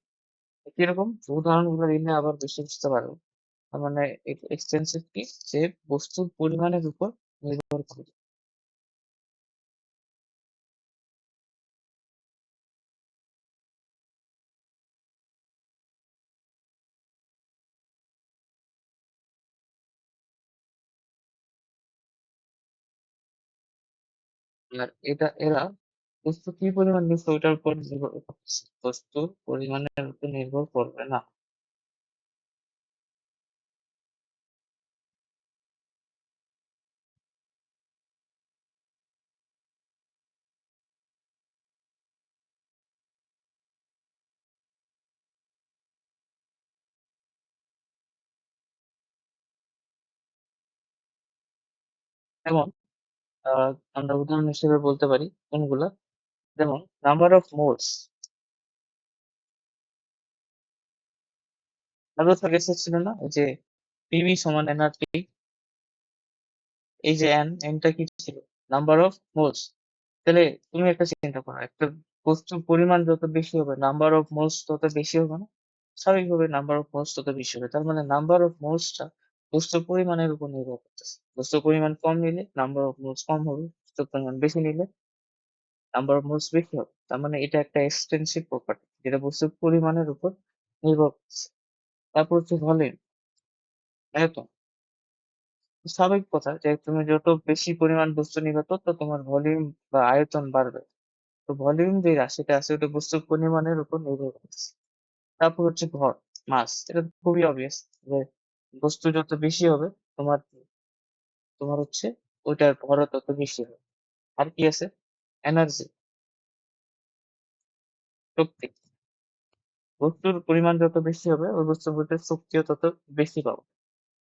কিরকম? উদাহরণগুলো দিলে আবার বেশি বুঝতে পারবে। তার মানে এক্সটেন্সিভ কি? যে বস্তুর পরিমাণের উপর নির্ভর করে। আর এরা বস্তু কি পরিমাণ নিচ্ছে ওইটার উপর নির্ভর করতেছে। বস্তুর পরিমাণের উপর নির্ভর করবে না। যেমন আমরা উদাহরণ হিসেবে বলতে পারি কোনগুলা? যেমন নাম্বার অফ মোলস। আরো তো গেছে ছিল না? ওই যে পিভি সমান এনআরটি। এই যে এনটা কি ছিল? Number of moles. তাহলে তুমি একটা চিন্তা করো, একটা বস্তুর পরিমাণ যত বেশি হবে নাম্বার অফ মোলস তত বেশি হবে না? স্বাভাবিকভাবে নাম্বার অফ মোলস তত বেশি হবে। তার মানে নাম্বার অফ মোলসটা বস্তুর পরিমাণের উপর নির্ভর করতেছে। বস্তুর পরিমাণ কম নিলে নাম্বার অফ মোলস কম হবে, বস্তুর পরিমাণ বেশি নিলে নাম্বার অফ মোলস বেশি হবে। তার মানে এটা একটা এক্সটেন্সিভ প্রপার্টি যেটা বস্তুর পরিমাণের উপর নির্ভর করছে। তারপর হচ্ছে ভলিউম, আয়তন। স্বাভাবিক কথা যে তুমি যত বেশি পরিমাণ বস্তু নিবে তত তোমার ভলিউম বা আয়তন বাড়বে। তো ভলিউম যে রাশিটা আছে ওটা বস্তুর পরিমাণের উপর নির্ভর করতেছে। তারপর হচ্ছে ভর, মাস। এটা তো খুবই obvious যে বস্তু যত বেশি হবে তোমার তোমার হচ্ছে ওইটার ভরও তত বেশি হবে। আর কি আছে? এনার্জি, শক্তি। বস্তুর পরিমাণ যত বেশি হবে ওই বস্তুর মধ্যে শক্তিও তত বেশি পাবো।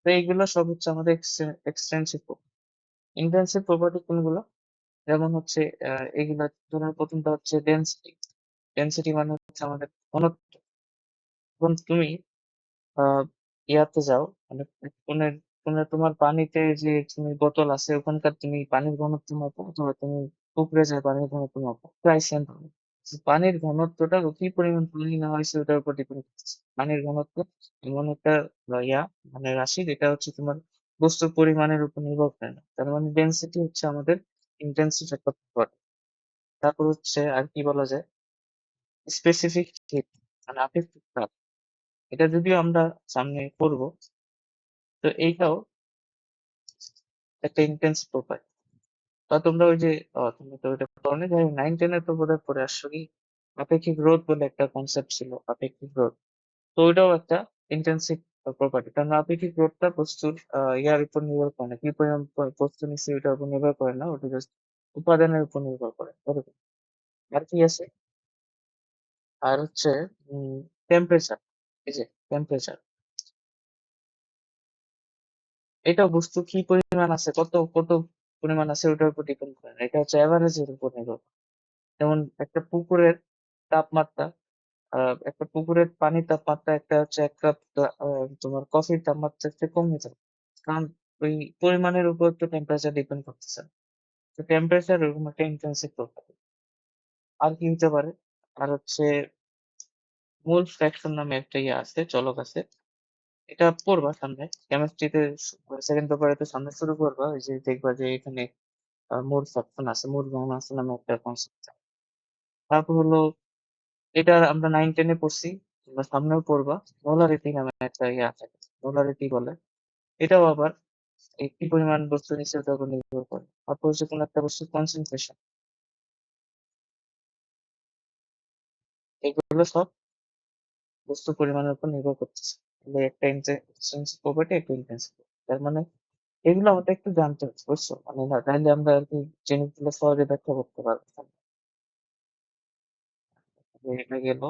তো এইগুলো সব হচ্ছে আমাদের এক্সটেন্সিভ প্রপার্টি। ইন্টেন্সিভ প্রপার্টি কোনগুলো? যেমন হচ্ছে এগুলা ধরুন প্রথমটা হচ্ছে ডেনসিটি। ডেনসিটি মানে হচ্ছে আমাদের ঘনত্ব। এখন তুমি আহ ইয়াতে যাও, মানে কোনে কোনে তোমার পানিতে যে তুমি বোতল আছে ওখানকার তুমি পানির ঘনত্ব মাপো, অথবা তুমি পুকুরে যায় পানির ঘনত্ব মাপো, প্রায় সেম হবে। পানির ঘনত্বটা কি পরিমাণ পানি নেওয়া হয়েছে ওটার উপর ডিপেন্ড করছে। পানির ঘনত্ব এমন একটা ইয়া মানে রাশি যেটা হচ্ছে তোমার বস্তুর পরিমাণের উপর নির্ভর করে না। তার মানে ডেনসিটি হচ্ছে আমাদের ইন্টেন্সিভ একটা property। তারপর হচ্ছে আর কি বলা যায়, স্পেসিফিক হিট মানে আপেক্ষিক তাপ। এটা যদিও আমরা সামনে পড়বো, তো এইটাও একটা ইন্টেন্স প্রোফাইল। বা তোমরা ওই যে তুমি তো ওইটা পড়োনি, যাই নাইন টেনে তো বোধহয় পড়ে আসছো কি, আপেক্ষিক রোধ বলে একটা কনসেপ্ট ছিল, আপেক্ষিক রোধ। তো ওইটাও একটা ইন্টেন্সিভ প্রপার্টি। কারণ আপেক্ষিক রোধটা বস্তুর ইয়ার উপর নির্ভর করে না, কি পরিমাণ বস্তু নিচ্ছে ওইটার উপর নির্ভর করে না, ওটা জাস্ট উপাদানের উপর নির্ভর করে এরকম। আর কি আছে? আর হচ্ছে টেম্পারেচার। এই যে টেম্পারেচার, এটা বস্তু কি পরিমাণ আছে, কত কত পরিমাণ আছে ওটার উপর ডিপেন্ড করে না, এটা হচ্ছে অ্যাভারেজের উপর নির্ভর করে। যেমন একটা পুকুরের তাপমাত্রা, একটা পুকুরের পানির তাপমাত্রা একটা হচ্ছে এক কাপ তোমার কফির তাপমাত্রার চেয়ে কমে যাবে। কারণ ওই পরিমাণের উপর তো টেম্পারেচার ডিপেন্ড করতেছে। তো টেম্পারেচার ওরকম একটা ইন্টেন্সিভ প্রপার্টি। আর কি হতে পারে? আর হচ্ছে মোল ফ্র্যাকশন নামে একটা ইয়ে আছে, চলক আছে। এটা পড়বা সামনে কেমিস্ট্রিতে, সেকেন্ড পেপারে তো সামনে শুরু করবা, ওই যে দেখবা যে এখানে মোল ফ্র্যাকশন আছে, মোল গণনা আছে নামে একটা কনসেপ্ট। তারপর হলো, এটা আমরা নাইন টেনে পড়ছি, তোমরা সামনেও পড়বা। মোলারিটি নামে একটা ইয়ে আছে, মোলারিটি বলে। এটাও আবার এই কি পরিমাণ বস্তু নিচ্ছে ওটার উপর নির্ভর করে। তারপর হচ্ছে কোনো একটা বস্তুর কনসেন্ট্রেশন। এগুলো সব বস্তুর পরিমাণের উপর নির্ভর করতেছে। তাহলে একটা ইন্টেন্সিভ প্রপার্টি, একটা ইন্টেন্সিভ। তার মানে এগুলো আমাদের একটু জানতে হচ্ছে, বুঝছো? মানে না জানলে আমরা আর কি জিনিসগুলো সহজে ব্যাখ্যা করতে পারবো না। যে এটা গেল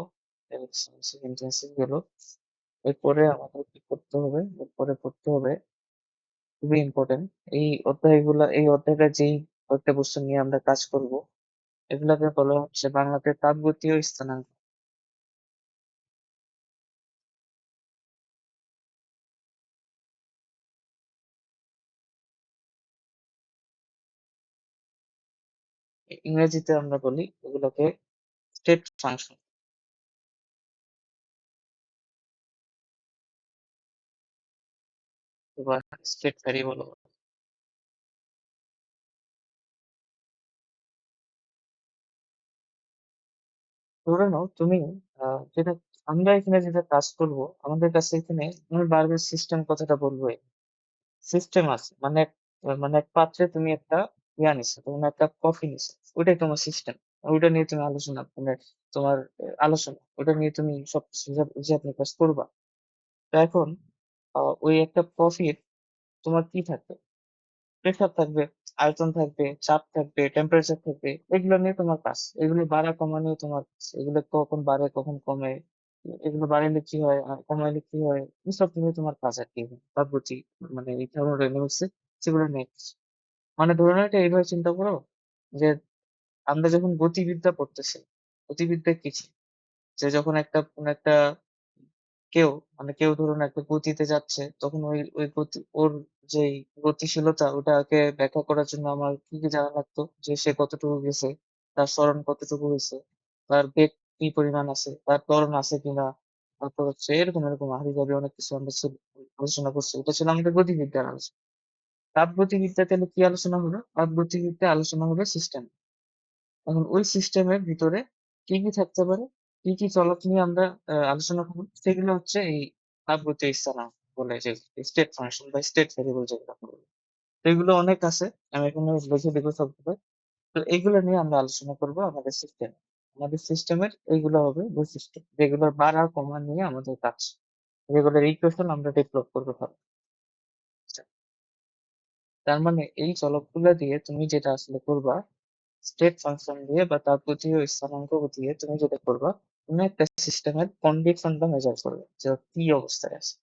ইন্টেন্সিভ গেল। এরপরে আমাদের কি করতে হবে? এরপরে পড়তে হবে, খুবই ইম্পর্টেন্ট এই অধ্যায়গুলা, এই অধ্যায়টা যেই কয়েকটা বস্তু নিয়ে আমরা কাজ করব এগুলাকে বলা হচ্ছে বাংলাতে তাপগতীয় স্থানাঙ্ক। ইংরেজিতে আমরা বলি এগুলোকে স্টেট ফাংশন বা স্টেট ভ্যারিয়েবল। ধরে নাও তুমি যেটা আমরা এখানে যেটা কাজ করব, আমাদের কাছে এখানে আমি বারবার সিস্টেম কথাটা বলবো। সিস্টেম আছে মানে মানে এক পাত্রে তুমি একটা নিছো, তুমি একটা কফি নিছো, ওইটাই তোমার সিস্টেম। ওইটা নিয়ে তুমি আলোচনা মানে তোমার আলোচনা ওটা নিয়ে তুমি সবকিছু হিসাব নিকাশ করবা। তো এখন ওই একটা কফির তোমার কি থাকবে, প্রেসার থাকবে, আয়তন থাকবে, চাপ থাকবে, টেম্পারেচার থাকবে, এগুলো নিয়ে তোমার কাজ। এগুলো বাড়া কমা নিয়ে তোমার কাজ। এগুলো কখন বাড়ে কখন কমে, এগুলো বাড়াইলে কি হয় আর কমাইলে কি হয়, এসব নিয়ে তোমার কাজ আর কি। তাপগতি মানে এই থার্মোডাইনামিক্স সেগুলো নিয়ে কাজ। মানে ধরে নাও এটা এইভাবে চিন্তা করো যে আমরা যখন গতিবিদ্যা পড়তেছি, গতিবিদ্যা কি ছিল? যে যখন একটা কোন একটা কেউ কেউ ধরুন একটা গতিতে যাচ্ছে, তখন ওই গতি ওর যেই গতিশীলতা ওটাকে ব্যাখ্যা করার জন্য আমার কি কি জানা লাগতো, যে সে কতটুকু গেছে, তার ত্বরণ কতটুকু হয়েছে, তার বেগ কি পরিমাণ আছে, তার ত্বরণ আছে কিনা, তারপর হচ্ছে এরকম এরকম হাবিজাবি অনেক কিছু আমরা আলোচনা করছি। এটা ছিল আমাদের গতিবিদ্যার আলোচনা। তাপগতিবিদ্যা তাহলে কি আলোচনা হলো? তাপগতিবিদ্যা আলোচনা হবে সিস্টেম। এখন ওই সিস্টেমের ভিতরে কি কি থাকতে পারে, কি কি চলক নিয়ে আমরা আলোচনা করবো, সেগুলো হচ্ছে এই তাপগতীয় স্থানাঙ্ক বলে, যে স্টেট ফাংশন বা স্টেট ভেরিয়েবল যেগুলো আমরা বলি। তো এগুলো অনেক আছে, আমি এখানে লিখে দেবো সবগুলো। তো এগুলো নিয়ে আমরা আলোচনা করব আমাদের সিস্টেম। আমাদের সিস্টেমের এইগুলো হবে বৈশিষ্ট্য, যেগুলোর বাড়া কমা নিয়ে আমাদের কাজ, যেগুলোর ইকুয়েশন আমরা ডেভেলপ করবো ভালো। তার মানে এই চলকগুলো দিয়ে তুমি যেটা আসলে করবা, স্টেট ফাংশন দিয়ে বা তাপগতীয় স্থানাঙ্ক দিয়ে তুমি যেটা করবা, তুমি একটা সিস্টেমের কন্ডিশনটা মেজার করবে যে ও কি অবস্থায় আছে।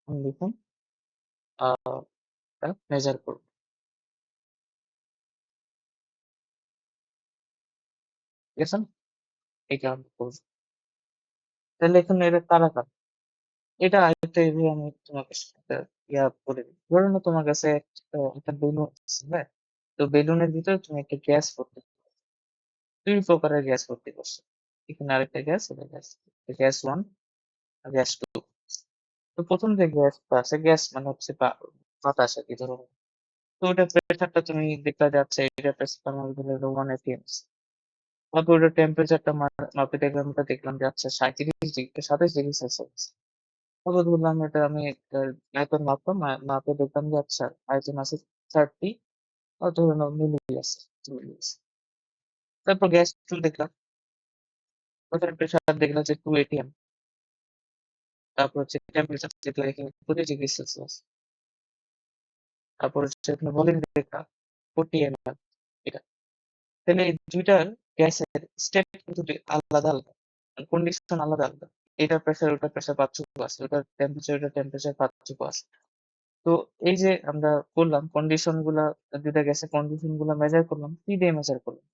কন্ডিশন মেজার করবে, ঠিক আছে না? এটা আমরা করবো। তাহলে এখানে এটা কারা কারা, এটা আরেকটা এভাবে আমি তোমাকে একটা বলে দিই। ধরো না তোমার কাছে একটা বেলুন আছে, হ্যাঁ? তো বেলুনের ভিতরে তুমি একটা গ্যাস ভর্তি, দুই প্রকারের গ্যাস ভর্তি করছো। এখানে আরেকটা গ্যাস, এটা গ্যাস, গ্যাস ওয়ান আর গ্যাস টু। তো প্রথম যে গ্যাসটা আছে, গ্যাস মানে হচ্ছে বাতাস আর কি, ধরো। তো ওটা প্রেসারটা তুমি দেখলা যাচ্ছে, এটা প্রেসার আমাদের হলো 1 atms। তারপর ওটা টেম্পারেচারটা মাপে দেখলাম, ওটা দেখলাম যে আচ্ছা 37 ডিগ্রি 27 ডিগ্রি সেলসিয়াস। তারপর ধরলাম এটা আমি আয়তন মাপলাম, মাপে দেখলাম যে আচ্ছা আয়তন আছে 30, ধরে নাও মিলি আছে, মিলি আছে। তারপর গ্যাস টু দেখলাম, ওটার প্রেসার দেখলাম যে 2 atm। তারপর হচ্ছে টেম্পারেচার যেটা এখানে 20 ডিগ্রি সেলসিয়াস। তারপর হচ্ছে এখানে ভলিউম দেখলাম 40 ml। তাহলে এই দুইটার গ্যাসের স্টেট কিন্তু আলাদা আলাদা, কন্ডিশন আলাদা আলাদা। এটার প্রেসার ওটার প্রেসার পার্থক্য আছে, ওটার টেম্পারেচার পার্থক্য আছে। তো এই যে আমরা করলাম কন্ডিশন গুলা, দুইটা গ্যাসের কন্ডিশন গুলা মেজার করলাম, কি দিয়ে মেজার করলাম?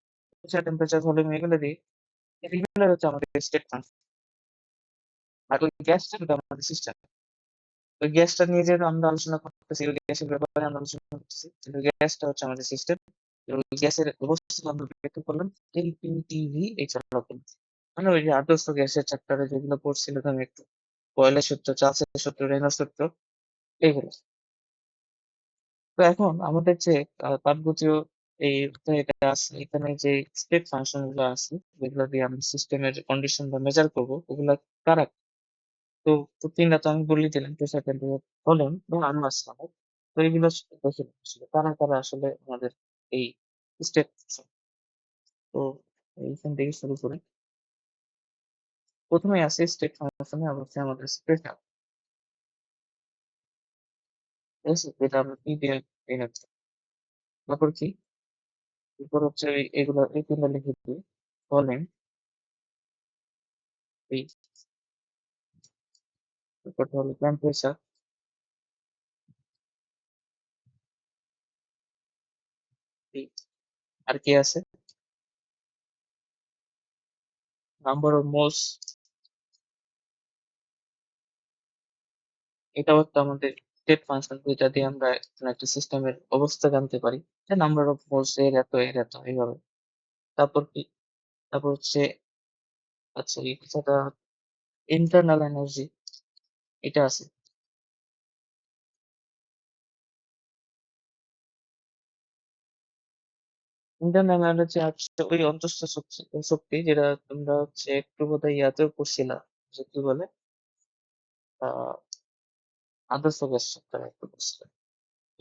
টেম্পারেচার ভলিউম এগুলো দিয়ে। এগুলো হচ্ছে আমাদের স্টেট ফাংশন। আর ওই গ্যাসটা কিন্তু আমাদের সিস্টেম। ওই গ্যাসটা নিয়ে যে আমরা আলোচনা করতেছি, ওই গ্যাসের ব্যাপারে আমরা আলোচনা করতেছি, কিন্তু গ্যাসটা হচ্ছে আমাদের সিস্টেম। ওই গ্যাসের অবস্থা আমরা ব্যাখ্যা করলাম এলপিটিভি এই চলক। মানে ওই যে আদর্শ গ্যাসের চ্যাপ্টারে যেগুলো পড়ছিল তুমি একটু, বয়লের সূত্র, চার্লসের সূত্র, রেনল্ডস সূত্র, এগুলো। তো এখন আমাদের যে তাপগতীয় এই এটা আছে, এখানে যে স্টেট ফাংশন গুলো আছে, যেগুলো দিয়ে আমরা সিস্টেমের কন্ডিশন বা মেজার করবো, ওগুলা কারা? তো তো তিনটা তো আমি বলেই দিলাম, প্রেসার, টেম্পারেচার, ভলিউম এবং আরো আছে অনেক। তো এগুলো দেখে নিই আসলে কারা কারা আসলে আমাদের এই স্টেট ফাংশন। তো এইখান থেকে শুরু করে প্রথমে আছে স্টেট ফাংশনে অবশ্যই আমাদের প্রেসার, ঠিক আছে? যেটা আমরা পি দিয়ে এনেছি। তারপর কি, এরপর হচ্ছে এগুলো এই তিনটা লিখে দিই। ভলিউম, এই তারপর হলো টেম্পারেচার, এই আর কি আছে, নাম্বার অফ মোলস, এটাও একটা আমাদের স্টেট ফাংশন, যেটা দিয়ে আমরা কোনো একটা সিস্টেমের অবস্থা জানতে পারি, যে নাম্বার অফ মোলস এর এত এইভাবে। তারপর কি, তারপর হচ্ছে, আচ্ছা এই কথাটা, ইন্টারনাল এনার্জি, এটা আছে। ইন্টারনাল এনার্জি হচ্ছে ওই অন্তঃস্থ শক্তি, শক্তি যেটা তোমরা হচ্ছে একটু বোধহয় ইয়াতেও পড়ছিলা, যে কি বলে, আহ আদর্শ গ্যাস চক্র একটু পড়ছিলাম,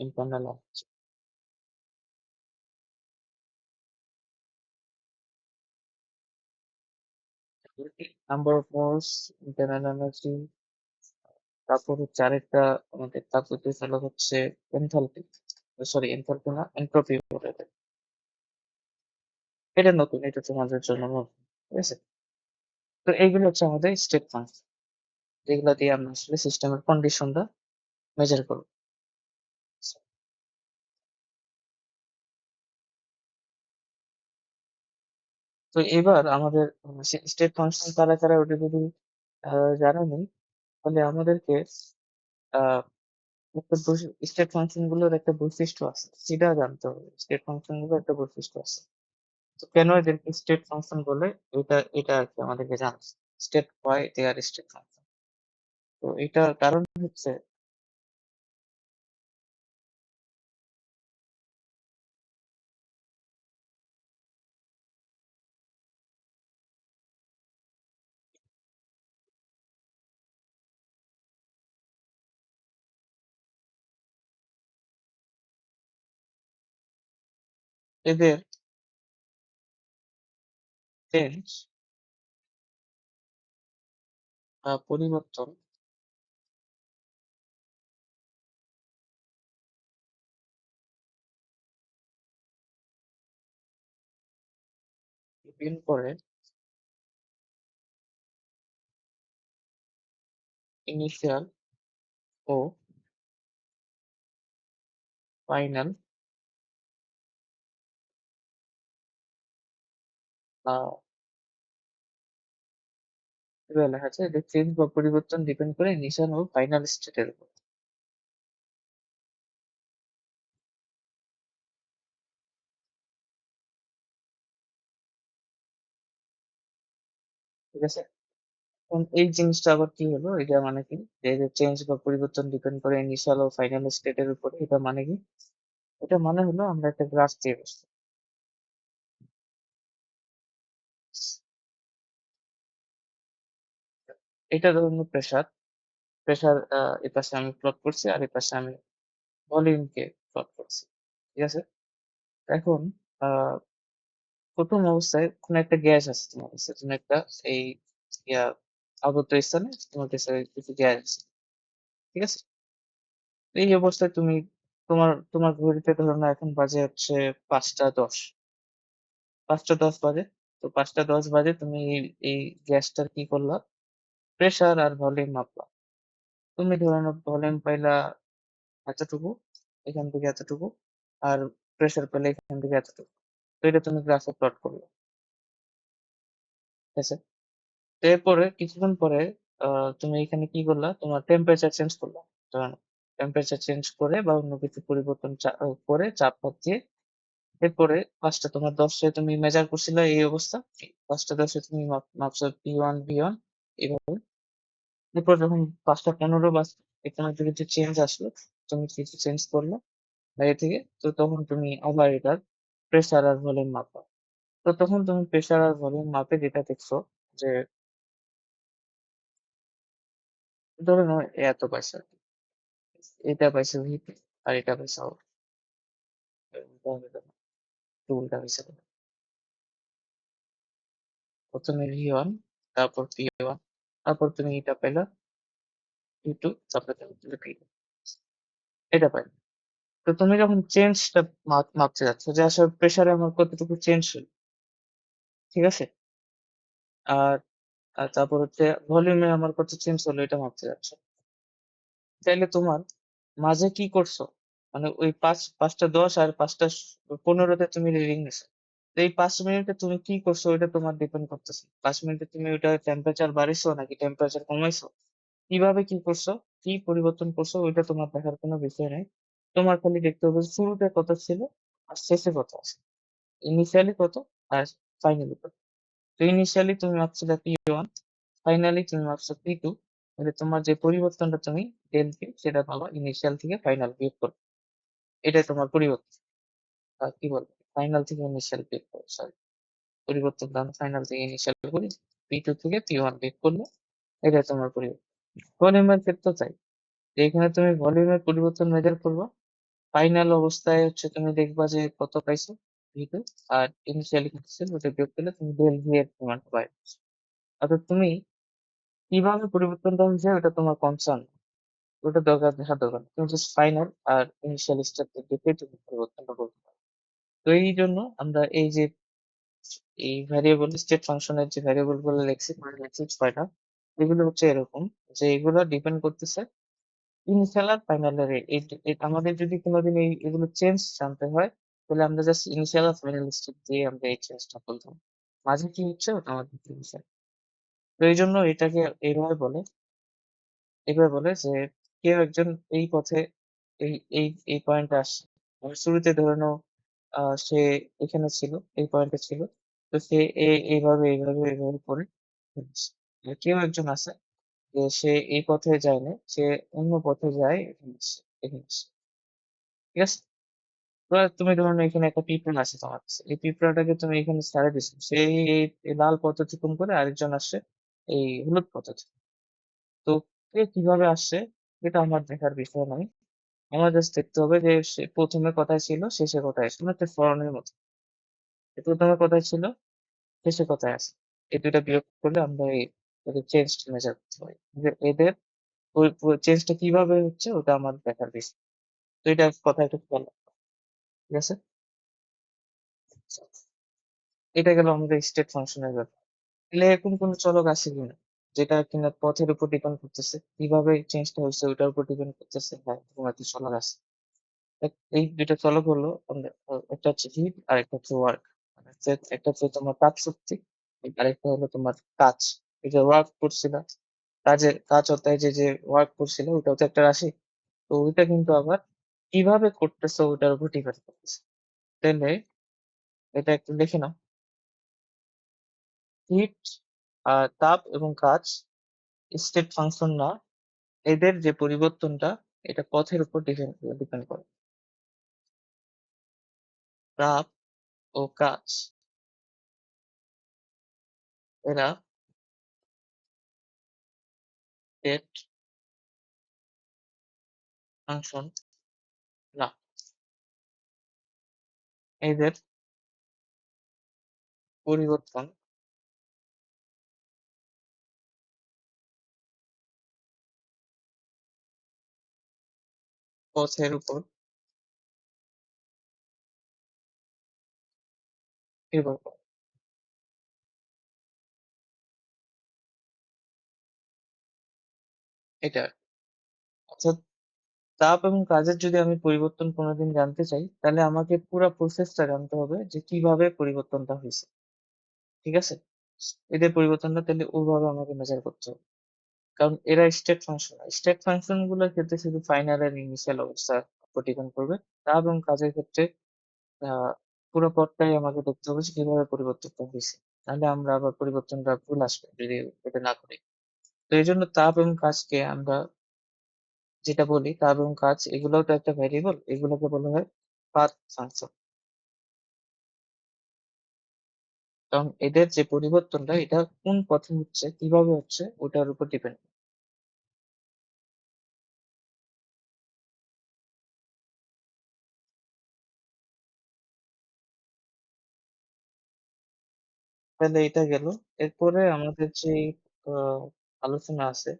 internal energy. Number of moles, internal energy, তারপর হচ্ছে আরেকটা আমাদের তাপগতীয় চালক হচ্ছে এনথালপি, সরি এনথালপি না, এনট্রপি বলে এটাকে। এটা নতুন, এটা তোমাদের জন্য নতুন, ঠিক আছে? তো এইগুলো হচ্ছে আমাদের স্টেট ফাংশন, যেগুলো দিয়ে আমরা আসলে সিস্টেমের কন্ডিশনটা মেজার করবো। তো এবার আমাদের স্টেট ফাংশন কারা কারা ওটা যদি জানা নেই, তাহলে আমাদেরকে আহ একটা স্টেট ফাংশন গুলোর একটা বৈশিষ্ট্য আছে, সেটা জানতে হবে। স্টেট ফাংশন গুলোর একটা বৈশিষ্ট্য আছে, তো কেন এদেরকে স্টেট ফাংশন বলে, এটা আর কি আমাদেরকে জানতে, state why they are state function. তো এটার কারণ হচ্ছে, এদের চেঞ্জ বা পরিবর্তন ডিপেন্ড করে ইনিশিয়াল ও ফাইনাল লেখা আছে, এদের চেঞ্জ বা পরিবর্তন ডিপেন্ড করে ইনিশিয়াল ও ফাইনাল স্টেটের উপর, ঠিক আছে? এখন এই জিনিসটা আবার কি হলো, এটা মানে কি, যে এদের চেঞ্জ বা পরিবর্তন ডিপেন্ড করে ইনিশিয়াল ও ফাইনাল স্টেটের উপরে, এটা মানে কি? এটা মানে হলো আমরা একটা গ্রাফ দিয়ে বসছি, এটা ধরুন প্রেসার, প্রেসার এ পাশে আমি প্লট করছি, আর এ পাশে আমি ভলিউমকে প্লট করছি, ঠিক আছে? এখন আহ প্রথম অবস্থায় কোনো একটা গ্যাস আছে তোমার কাছে, তুমি একটা এই ইয়া আবদ্ধ স্থানে তোমার কাছে কিছু গ্যাস আছে, ঠিক আছে? এই অবস্থায় তুমি, তোমার তোমার ঘড়িতে ধরো না এখন বাজে হচ্ছে 5টা 10, 5টা 10 বাজে। তো 5টা 10 বাজে তুমি এই গ্যাসটার কি করলা, প্রেসার আর ভলিউম মাপলা। তুমি ধরে নাও ভলিউম পাইলা এতটুকু, এখান থেকে এতটুকু, আর প্রেসার পেলে এখান থেকে এতটুকু। তো এটা তুমি গ্রাফে প্লট করলে, ঠিক আছে? তো এরপরে কিছুক্ষণ পরে তুমি এখানে কি করলা, তোমার টেম্পারেচার চেঞ্জ করলা, ধরো টেম্পারেচার চেঞ্জ করে বা অন্য কিছু পরিবর্তন করে চাপ দিয়ে, এরপরে 5টা 10 এ তুমি মেজার করছিলে এই অবস্থা, 5টা 10 এ তুমি মাপছো P1 V1 এইভাবে। এরপর যখন 5টা 15 বাজ, এখানে যদি কিছু চেঞ্জ আসলো, তুমি কিছু চেঞ্জ করলে বাইরে থেকে, তো তখন তুমি আবার এটার প্রেসার আর ভলিউম মাপা। তো তখন তুমি প্রেসার আর ভলিউম মাপে যেটা দেখছো, যে ধরে নাও এত পাইছে, এটা পাইছে ভিপি, আর এটা পাইছে টুলটা পাইছে প্রথমে V1, তারপর P1, তারপর তুমি এটা পেলা P2, তারপর তুমি P, এটা পাই। তো তুমি যখন চেঞ্জটা মাপতে যাচ্ছ, যে আসলে প্রেসারে আমার কতটুকু চেঞ্জ হলো, ঠিক আছে? আর আর তারপর হচ্ছে ভলিউমে আমার কত চেঞ্জ হলো, এটা মাপতে যাচ্ছ। তাইলে তোমার মাঝে কি করছো, মানে ওই 5টা 10 আর 5টা 15-তে তুমি রিডিং নিছো। তো এই 5 মিনিটে তুমি কি করছো, ওইটা তোমার ডিপেন্ড করতেছে। 5 মিনিটে তুমি ওইটা টেম্পারেচার বাড়িয়েছো নাকি টেম্পারেচার কমাইছো, কিভাবে কি করছো, কি পরিবর্তন করছো ওইটা তোমার দেখার কোনো বিষয় নাই। তোমার খালি দেখতে হবে শুরুতে কত ছিল আর শেষে কত আছে। ইনিশিয়ালি কত আর ফাইনালি কত। তো ইনিশিয়ালি তুমি মাপছিলে P1, ফাইনালি তুমি মাপছো P2, তাহলে তোমার যে পরিবর্তনটা তুমি ডেল পি সেটা পাবা ইনিশিয়াল থেকে ফাইনাল বিয়োগ করে। এটাই তোমার পরিবর্তন। কি বলবো, ফাইনাল থেকে ইনিশিয়াল বিয়োগ করে, সরি, পরিবর্তন দাম ফাইনাল থেকে ইনিশিয়াল করি, P2 থেকে P1 বিয়োগ করলে এটাই তোমার পরিবর্তন। ভলিউমের ক্ষেত্রে তাই, এখানে তুমি ভলিউমের পরিবর্তন মেজার করবা, ফাইনাল অবস্থায় হচ্ছে তুমি দেখবা যে কত পাইছো V2, আর ইনিশিয়ালি কত ছিল ওটা বিয়োগ করলে তুমি ডেল ভি এর পরিমাণটা পাই। অর্থাৎ তুমি কিভাবে পরিবর্তনটা হয়েছে ওটা তোমার কনসার্ন, ওটা দরকার, দেখার দরকার নেই। তুমি জাস্ট ফাইনাল আর ইনিশিয়াল স্টেপ দেখে তুমি পরিবর্তনটা করতে পারো। তো এই জন্য আমরা এই যে এই ভ্যারিয়েবল স্টেট ফাংশনের যে ভ্যারিয়েবল গুলো লেখছি, লেখছি ছয়টা, এগুলো হচ্ছে এরকম যে এগুলো ডিপেন্ড করতেছে ইনিশিয়াল আর ফাইনালের। আমাদের যদি কোনোদিন এগুলো চেঞ্জ জানতে হয় তাহলে আমরা জাস্ট ইনিশিয়াল আর ফাইনাল স্টেট দিয়ে আমরা এই চেঞ্জটা বলতাম। মাঝে কি হচ্ছে ওটা আমাদের দেখতে বিষয়। তো এই জন্য এটাকে এইভাবে বলে যে কেউ একজন এই পথে এই এই এই পয়েন্টে আসছে। শুরুতে ধরে নাও সে এখানে ছিল, এই পয়েন্টে ছিল। তো সে এইভাবে করে ফেলছে। কেউ একজন আছে যে সে এই পথে যায়নি, সে অন্য পথে যায় এখানে আসছে, এখানে আসছে। ঠিক আছে? এবার তুমি ধরো না এখানে একটা পিঁপড়া আছে তোমার কাছে। এই পিঁপড়াটাকে তুমি এখানে ছেড়ে দিছো। সেই এই লাল পথ অতিক্রম করে আরেকজন আসছে এই হলুদ পথ অতিক্রম। তো কে কিভাবে আসছে এটা আমার দেখার বিষয় নয়। আমার জাস্ট দেখতে হবে যে সে প্রথমে কোথায় ছিল, শেষে কোথায় আছে। একটা ফলনের মতো। সে প্রথমে কোথায় ছিল, শেষে কোথায় আছে। এই দুইটা বিয়োগ করলে আমরা এই এদের চেঞ্জটা মেজার করতে পারি। এদের চেঞ্জটা কিভাবে হচ্ছে ওটা আমার দেখার বিষয়। তো এটা কথা একটু খেয়াল রাখো। ঠিক আছে? এটা গেল আমাদের স্টেট ফাংশনের ব্যাপার। তাহলে এরকম কোন চলক আছে কিনা যেটা কিনা পথের উপর ডিপেন্ড করতেছে, কিভাবে চেঞ্জটা হয়েছে ওটার উপর ডিপেন্ড করতেছে, হ্যাঁ এরকম একটা চলক আছে। এই দুইটা চলক হলো একটা হচ্ছে হিট আর একটা হচ্ছে ওয়ার্ক। একটা হচ্ছে তোমার তাপ শক্তি, আরেকটা হলো তোমার কাজ। এই যে ওয়ার্ক করছিল, কাজ অর্থাৎ যে ওয়ার্ক করছিল ওটাও তো একটা রাশি। তো ওইটা কিন্তু আবার কিভাবে করতেছে ওটার উপর ডিপেন্ড করতেছে। তাহলে এটা একটু দেখে নাও। হিট আর তাপ এবং কাজ স্টেট ফাংশন না, এদের যে পরিবর্তনটা এটা পথের উপর ডিপেন্ড করে। তাপ ও কাজ এরা স্টেট ফাংশন না, এদের পরিবর্তন পথের উপর নির্ভর করে। এটা অর্থাৎ তাপ এবং কাজের যদি আমি পরিবর্তন কোনোদিন জানতে চাই তাহলে আমাকে পুরো প্রসেসটা জানতে হবে যে কিভাবে পরিবর্তনটা হয়েছে। ঠিক আছে? এদের পরিবর্তনটা তাহলে ওইভাবে আমাকে মেজার করতে হবে। কারণ এরা স্টেট ফাংশন, স্টেট ফাংশন গুলোর ক্ষেত্রে শুধু ফাইনাল আর ইনিশিয়াল অবস্থা উপর ডিপেন্ড করবে। তাপ এবং কাজের ক্ষেত্রে আহ পুরো পথটাই আমাকে দেখতে হবে যে কিভাবে পরিবর্তনটা হয়েছে। তাহলে আমরা আবার পরিবর্তনটা ভুল আসবে যদি এটা না করি। তো এই জন্য তাপ এবং কাজকে আমরা যেটা বলি, তাপ এবং কাজ এগুলোও তো একটা ভ্যারিয়েবল, এগুলোকে বলা হয় পাথ ফাংশন। কারণ এদের যে পরিবর্তনটা এটা কোন পথে হচ্ছে, কিভাবে হচ্ছে ওটার উপর ডিপেন্ড। তাহলে এটা গেল। এরপরে আমাদের যে আহ, আলোচনা আছে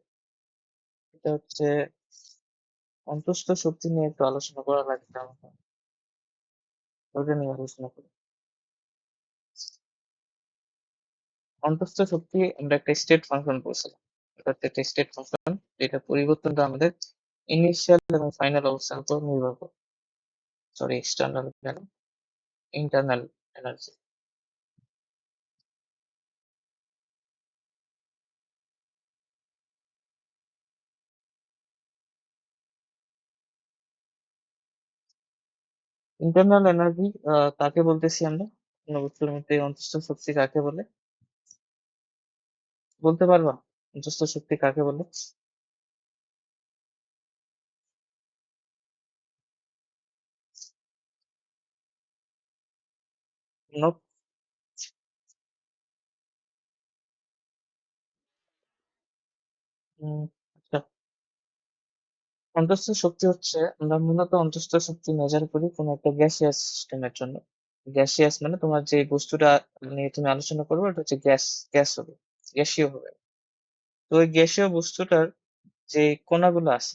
এটা হচ্ছে অন্তঃস্থ শক্তি নিয়ে একটু আলোচনা করা লাগবে আমাকে। ওটা নিয়ে আলোচনা করি। অন্তঃস্থ শক্তি আমরা একটা স্টেট ফাংশন বলছিলাম। এটা হচ্ছে একটা স্টেট ফাংশন, এটা পরিবর্তনটা আমাদের ইনিশিয়াল এবং ফাইনাল অবস্থার উপর নির্ভর করে। সরি, এক্সটার্নাল কেন, ইন্টারনাল এনার্জি। ইন্টারনাল এনার্জি কাকে বলতেছি আমরা? কোন বস্তুর মধ্যে অন্তঃস্থ শক্তি কাকে বলে? বলতে পারবা? অন্তঃস্থ শক্তি কাকে বলে? নো, আচ্ছা। অন্তঃস্থ শক্তি হচ্ছে আমরা মূলত অন্তঃস্থ শক্তি মেজার করি কোনো একটা গ্যাসিয়াস সিস্টেমের জন্য। গ্যাসিয়াস মানে তোমার যে বস্তুটা নিয়ে তুমি আলোচনা করবে ওটা হচ্ছে গ্যাস হবে, গ্যাসীয় হবে। তো ওই গ্যাসীয় বস্তুটার যে কণাগুলো আছে,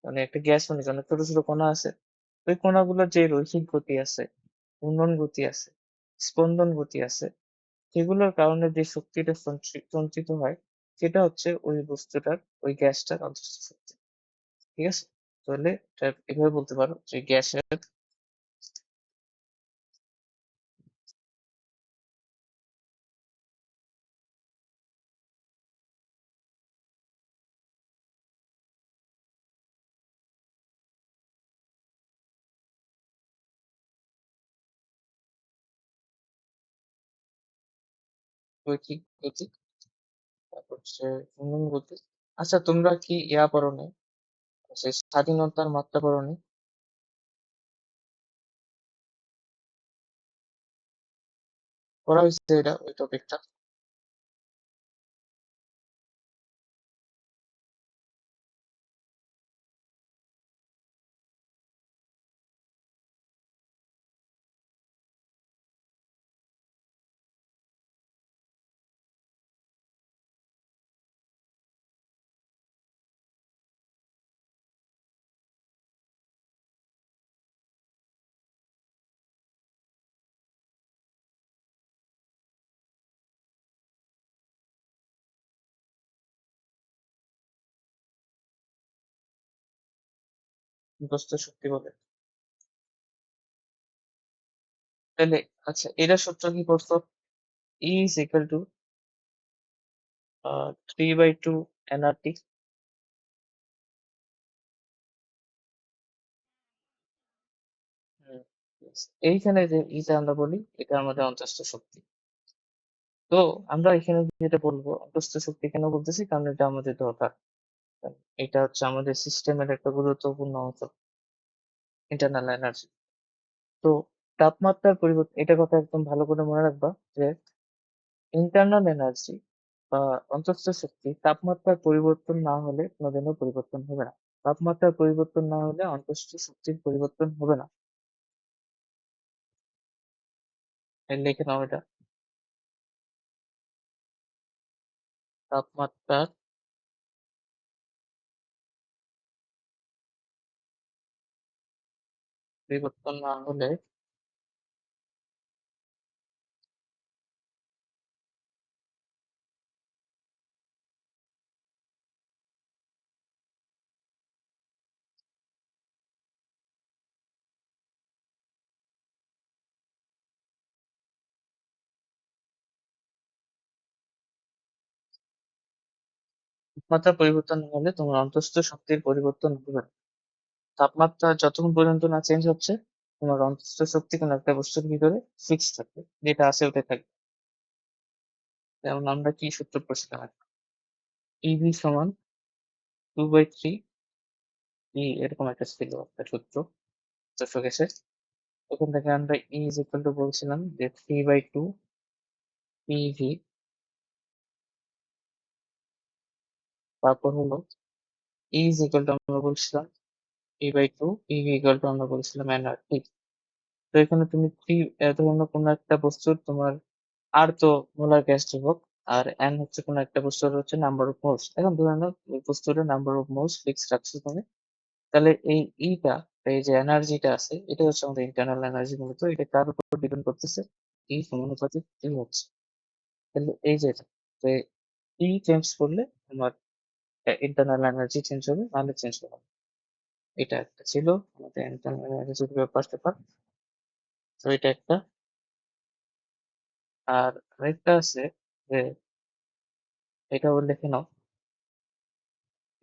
মানে একটা গ্যাস মানে অনেক ছোট ছোট কণা আছে, ওই কণাগুলোর যে রৈখিক গতি আছে, ঘূর্ণন গতি আছে, স্পন্দন গতি আছে, সেগুলোর কারণে যে শক্তিটা সঞ্চিত হয় সেটা হচ্ছে ওই বস্তুটার, ওই গ্যাসটার অন্তঃস্থ শক্তি। ঠিক আছে? তাহলে এটা এভাবে বলতে পারো যে গ্যাসের রৈখিক গতি, তারপর হচ্ছে ঘূর্ণন গতি। আচ্ছা, তোমরা কি ইয়া পড়োনি, যে স্বাধীনতার মাত্রা পড়োনি? পড়া হয়েছে এটা, ওই টপিকটা? মুখস্থ শক্তি বলে। তাহলে আচ্ছা, এটা সূত্র কি পড়ছো? E is equal to 3/2 nRT। Hmm, yes। এইখানে যে ইটা আমরা বলি এটা আমাদের অন্তঃস্থ শক্তি। তো আমরা এখানে যেটা বলবো অন্তঃস্থ শক্তি কেন বলতেছি, কারণ এটা আমাদের দরকার। কারণ এটা হচ্ছে আমাদের সিস্টেমের একটা গুরুত্বপূর্ণ অংশ, ইন্টারনাল এনার্জি। তো তাপমাত্রার পরিবর্তন, এটা কথা একদম ভালো করে মনে রাখবা যে ইন্টারনাল এনার্জি বা অন্তঃস্থ শক্তি তাপমাত্রার পরিবর্তন না হলে কোনোদিনও পরিবর্তন হবে না। তাপমাত্রার পরিবর্তন না হলে অন্তঃস্থ শক্তির পরিবর্তন হবে না। লিখে নাও এটা। তাপমাত্রার পরিবর্তন না হলে তাপমাত্রা পরিবর্তন না হলে তোমার অন্তঃস্থ শক্তির পরিবর্তন হবে না। তাপমাত্রা যতক্ষণ পর্যন্ত না চেঞ্জ হচ্ছে তোমার অন্তঃস্থ শক্তি কোনো একটা বস্তুর ভিতরে ফিক্স থাকবে, যেটা আছে ওটা থাকবে। যেমন আমরা কি সূত্র পড়ছিলাম, ইভি সমান 2/3 ই, এরকম একটা ছিল একটা সূত্র দশকের। ওখান থেকে আমরা ই ইজ ইকুয়াল টু বলছিলাম যে 3/2 পিভি, তারপর হলো ই ইজ ইকুয়াল টু আমরা বলছিলাম 3/2 পিভি ইকুয়াল টু আমরা বলছিলাম এনআরটি। তো এখানে তুমি থ্রি, ধরুন কোনো একটা বস্তুর তোমার আর তো মোলার গ্যাস ধ্রুবক, আর এন হচ্ছে কোনো একটা বস্তুর হচ্ছে নাম্বার অফ মোলস। এখন ধরে নাও ওই বস্তুর নাম্বার অফ মোলস ফিক্স রাখছো তুমি, তাহলে এই ইটা, এই যে এনার্জিটা আছে এটা হচ্ছে আমাদের ইন্টারনাল এনার্জি। মূলত এটা কার উপর ডিপেন্ড করতেছে? ই সমানুপাতিক টি হচ্ছে। তাহলে এই যে এটা, তো ই চেঞ্জ করলে তোমার ইন্টারনাল এনার্জি চেঞ্জ হবে, নাহলে চেঞ্জ হবে না। এটা একটা ছিল আমাদের ইন্টারনাল এনার্জির ব্যাপার। তো এটা একটা। আর আরেকটা আছে যে, এটাও লিখে নাও,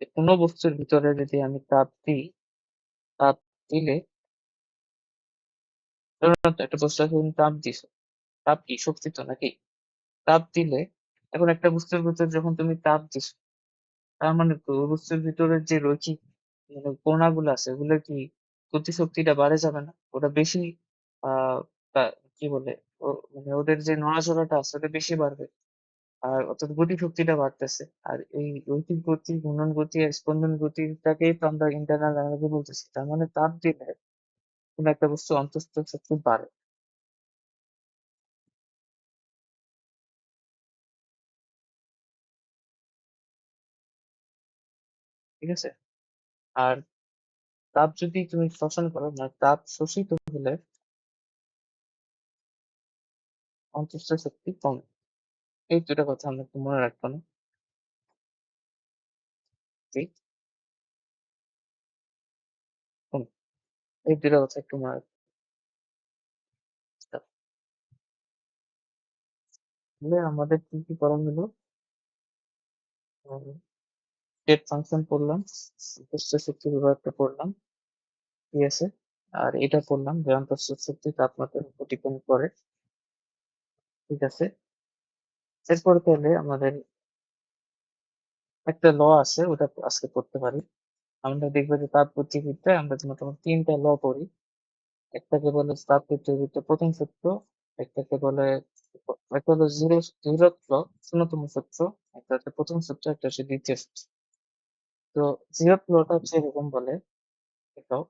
যে কোনো বস্তুর ভিতরে যদি আমি তাপ দিই, তাপ দিলে ধরুন একটা বস্তু আছে তুমি তাপ দিছো। তাপ কি? শক্তি তো নাকি? তাপ দিলে এখন একটা বস্তুর ভিতর যখন তুমি তাপ দিছো, তার মানে তো ওই বস্তুর ভিতরের যে রৈখিক মানে কণাগুলো আছে ওগুলোর কি গতিশক্তিটা বাড়ে যাবে না? ওটা বেশি আহ কি বলে মানে ওদের যে নড়াচড়াটা আছে ওটা বেশি বাড়বে। আর অর্থাৎ গতিশক্তিটা বাড়তেছে। আর এই রৈখিক গতি, ঘূর্ণন গতি আর স্পন্দন গতিটাকেই তো আমরা ইন্টারনাল এনার্জি বলতেছি। তার মানে তাপ দিলে কোনো একটা বস্তু অন্তঃস্থ শক্তি বাড়ে। ঠিক আছে? আর তাপ যদি তুমি শোষণ করো না, তাপ শোষিত হলে অন্তঃস্থ শক্তি কমে। এই দুটো কথা আমরা একটু মনে রাখবো না? জি, কমে। এই দুটো কথা একটু মনে রাখতে হবে। তাহলে আমাদের কি কি করা হলো? স্টেট ফাংশন পড়লাম, অন্তঃস্থ শক্তি বিভাগটা পড়লাম, ঠিক আছে? আর এটা পড়লাম যে অন্তঃস্থ শক্তি তাপমাত্রার উপর ডিপেন্ড করে, ঠিক আছে? এরপরে তাহলে আমাদের একটা ল আছে ওটা আজকে পড়তে পারি। আমরা দেখবো যে তাপগতিবিদ্যায় আমরা যে মোটামুটি তিনটা ল পড়ি। একটাকে বলে তাপগতিবিদ্যার প্রথম সূত্র, একটাকে বলে একটা হলো জিরোথ ল, শূন্যতম সূত্র, একটা হচ্ছে প্রথম সূত্র, একটা হচ্ছে দ্বিতীয় সূত্র। তো জিরোথ লটা হচ্ছে এরকম বলে, এটাও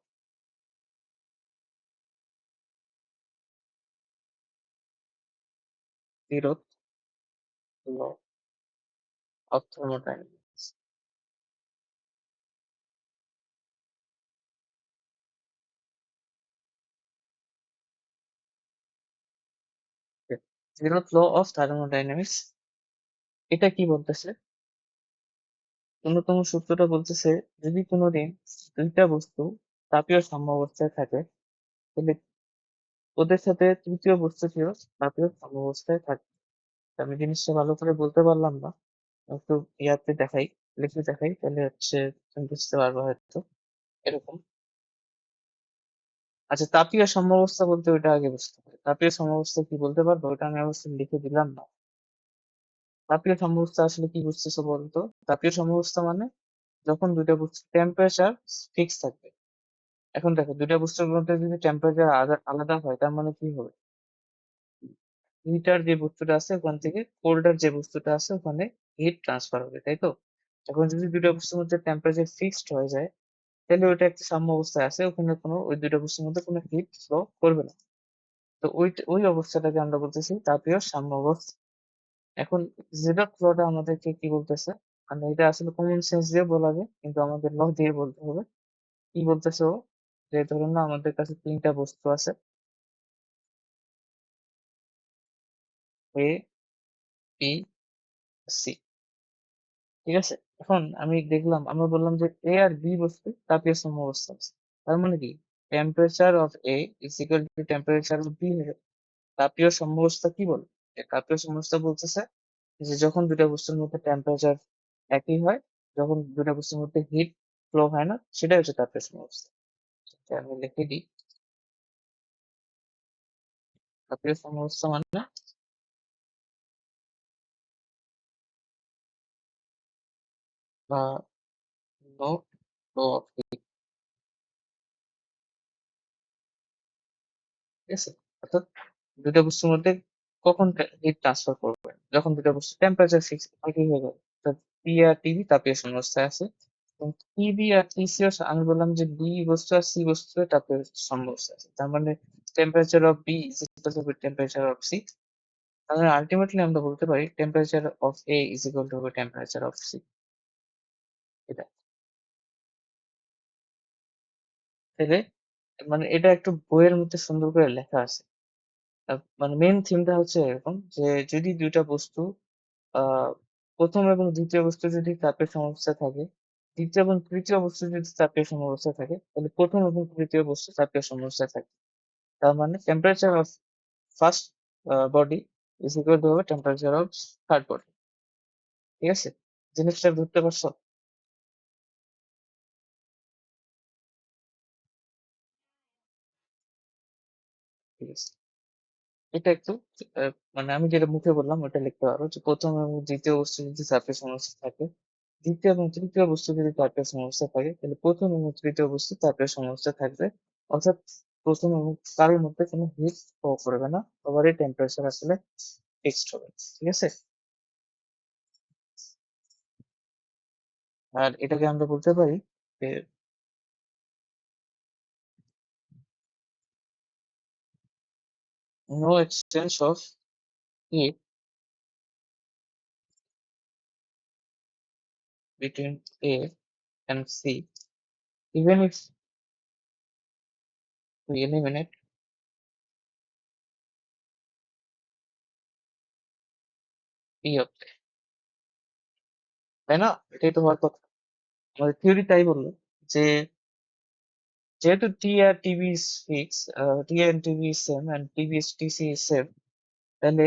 zeroth law of thermodynamics. Zeroth law of thermodynamics এটা কি বলতেছে? ন্যূনতম সূত্রটা বলতেছে যদি কোনোদিন দুইটা বস্তু তাপীয় সাম্যাবস্থায় থাকে তাহলে ওদের সাথে তৃতীয় বস্তুটিও তাপীয় সাম্যাবস্থায় থাকে। আমি জিনিসটা ভালো করে বলতে পারলাম না, একটু ইয়াতে দেখাই, লিখে দেখাই, তাহলে হচ্ছে তুমি বুঝতে পারবে হয়তো। এরকম, আচ্ছা তাপীয় সাম্যাবস্থা বলতে ওইটা আগে বুঝতে হবে। তাপীয় সাম্যাবস্থা কি বলতে পারবো? ওটা আমি অবশ্য লিখে দিলাম না। তাপীয় সাম্যাবস্থা আসলে কি বুঝতেছো বলতো? তাপীয় সাম্যাবস্থা মানে যখন দুইটা বস্তুর টেম্পারেচার ফিক্স থাকবে। এখন দেখো দুইটা বস্তুর মধ্যে যদি টেম্পারেচার আলাদা হয় তার মানে কি হবে? হিটার যে বস্তুটা আছে ওখান থেকে কোল্ডার যে বস্তুটা আছে ওখানে হিট ট্রান্সফার হবে, তাই তো? এখন যদি দুইটা বস্তুর মধ্যে টেম্পারেচার ফিক্সড হয়ে যায় তাহলে ওইটা একটা সাম্য অবস্থায় আছে, ওখানে কোনো ওই দুইটা বস্তুর মধ্যে কোনো হিট ফ্লো করবে না। তো ওই অবস্থাটাকে আমরা বলতেছি তাপীয় সাম্য অবস্থা। এখন জেডক লটা আমাদেরকে কি বলতেছে? মানে এটা আসলে কমন সেন্স দিয়ে বলা যায় কিন্তু আমাদের ল দিয়ে বলতে হবে। কি বলতেছে ও? যে ধরুন না আমাদের কাছে তিনটা বস্তু আছে, এ, বি, সি, ঠিক আছে? এখন আমি দেখলাম, আমরা বললাম যে এ আর বি বস্তু তাপীয় সাম্যাবস্থা আছে। তার মানে কি temperature of A is equal to temperature of B. তাপীয় সাম্যাবস্থা কি বলে? যে তাপীয় সাম্যাবস্থা বলতেছে যে যখন দুটা বস্তুর মধ্যে টেম্পারেচার একই হয়, যখন দুটা বস্তুর মধ্যে হিট ফ্লো হয় না, সেটাই হচ্ছে তাপীয় সাম্যাবস্থা। এটা আমি লিখে দিই, তাপীয় সাম্যাবস্থা মানে বা নো ফ্লো অফ হিট, ঠিক আছে? অর্থাৎ দুটা বস্তুর মধ্যে কখন হিট ট্রান্সফার করবে? যখন দুটা বস্তু টেম্পারেচার ফিক্স একই হয়ে যাবে। অর্থাৎ পি আর টিভি তাপীয় সাম্যাবস্থায় আছে। এবং টিবি আর টিসিও আমি বললাম যে বি বস্তু আর সি বস্তু তাপীয় সাম্যাবস্থায় আছে। তার মানে temperature of B is equal to temperature of C. তাহলে আলটিমেটলি আমরা বলতে পারি temperature of A is equal to temperature of C. এটা তাহলে মানে এটা একটু বইয়ের মধ্যে সুন্দর করে লেখা আছে। মানে মেন থিমটা হচ্ছে এরকম যে যদি দুইটা বস্তু আহ প্রথম এবং দ্বিতীয় বস্তু যদি চাপের সমস্যা থাকে, দ্বিতীয় এবং তৃতীয় বস্তু যদি চাপের সমস্যা থাকে, তাহলে প্রথম এবং তৃতীয় বস্তু চাপের সমস্যা থাকে। তার মানে temperature of first body is equal two হবে টেম্পারেচার অফ থার্ড বডি, ঠিক আছে? জিনিসটা ধরতে পারছো? ঠিক আছে? এটা একটু আ মানে আমি যেটা মুখে বললাম ওটা লিখতে পারো যে ১ম এবং ২য় বস্তু যদি চাপের সমস্যা থাকে, ২য় এবং ৩য় বস্তু যদি চাপের সমস্যা থাকে, তাহলে ১ম এবং ৩য় বস্তু চাপের সমস্যা থাকবে। অর্থাৎ ১ম এবং কারোর মধ্যে কোনো হিট শো করবে না। সবারই টেম্পারেচার আসলে ফিক্সড হবে। ঠিক আছে? আর এটাকে আমরা বলতে পারি যে no exchange of heat between A and C even if we eliminate P of A, তাই না? এটাই তো হওয়ার কথা। আমাদের থিওরি তাই বলল যে যেহেতু T আর TB is fixed, T and TB is same and TB is TC is same, তাহলে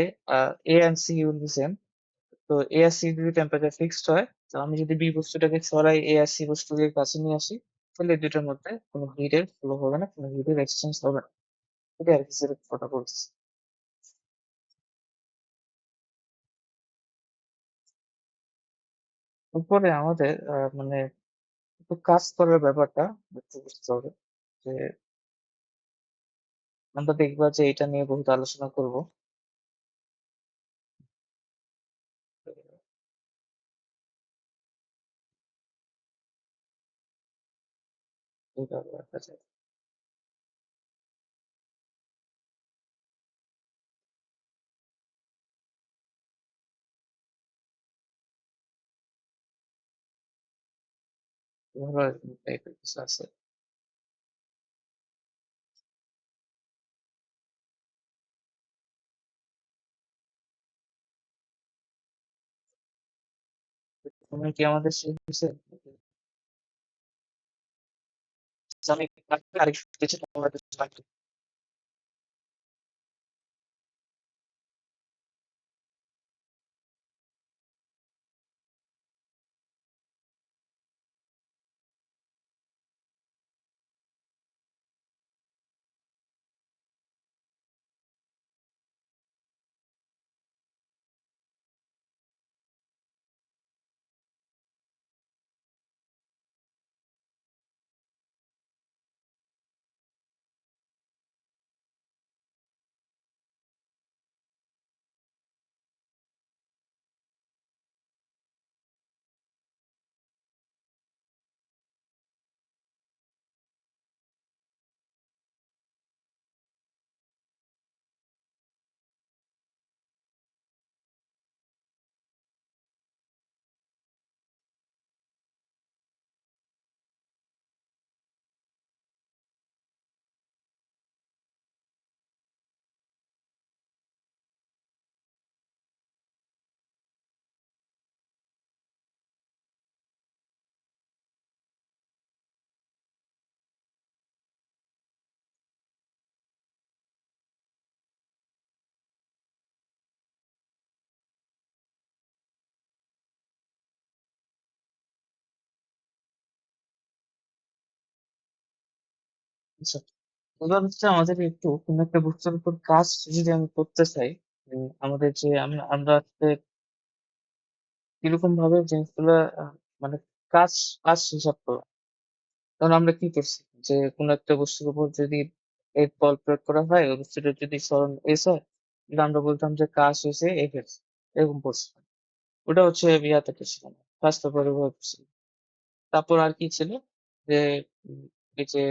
A and C will be same. তো A আর C যদি টেম্পারেচার ফিক্সড হয়, তো আমি যদি B বস্তুটাকে সরাই A আর C বস্তুকে কাছে নিয়ে আসি, তাহলে এই দুটোর মধ্যে কোনো হিটের ফ্লো হবে না, কোনো হিটের এক্সচেঞ্জ হবে না। এটাই আরকি যেটা কথা বলতেছি। এরপরে আমাদের মানে একটু কাজ করার ব্যাপারটা একটু বুঝতে হবে। যে আমরা দেখবা যে এটা নিয়ে বহুত আলোচনা করব। এইভাবে দেখা যায়। এভাবে টাইপের কিছু আছে। তুমি কি আমাদের শেষ হইছে? আমি আরেকটু কিছু তোমার কাছে জানতে আচ্ছা, এবার হচ্ছে আমাদের একটু কোনো একটা বস্তুর উপর কাজ যদি আমি করতে চাই, আমাদের যে আমরা আসলে কিরকম ভাবে জিনিসগুলা মানে কাজ কাজ হিসাব করা। কারণ আমরা কি করছি? যে কোনো একটা বস্তুর উপর যদি F বল প্রয়োগ করা হয়, ওই বস্তুটার যদি সরণ S হয়, তাহলে আমরা বলতাম যে কাজ হইছে Fs এরকম করছি। ওটা হচ্ছে ইয়াতে ছিল না। ফার্স্ট পেপারে ওভাবে করছিল। তারপর আর কি ছিল? যে এই যে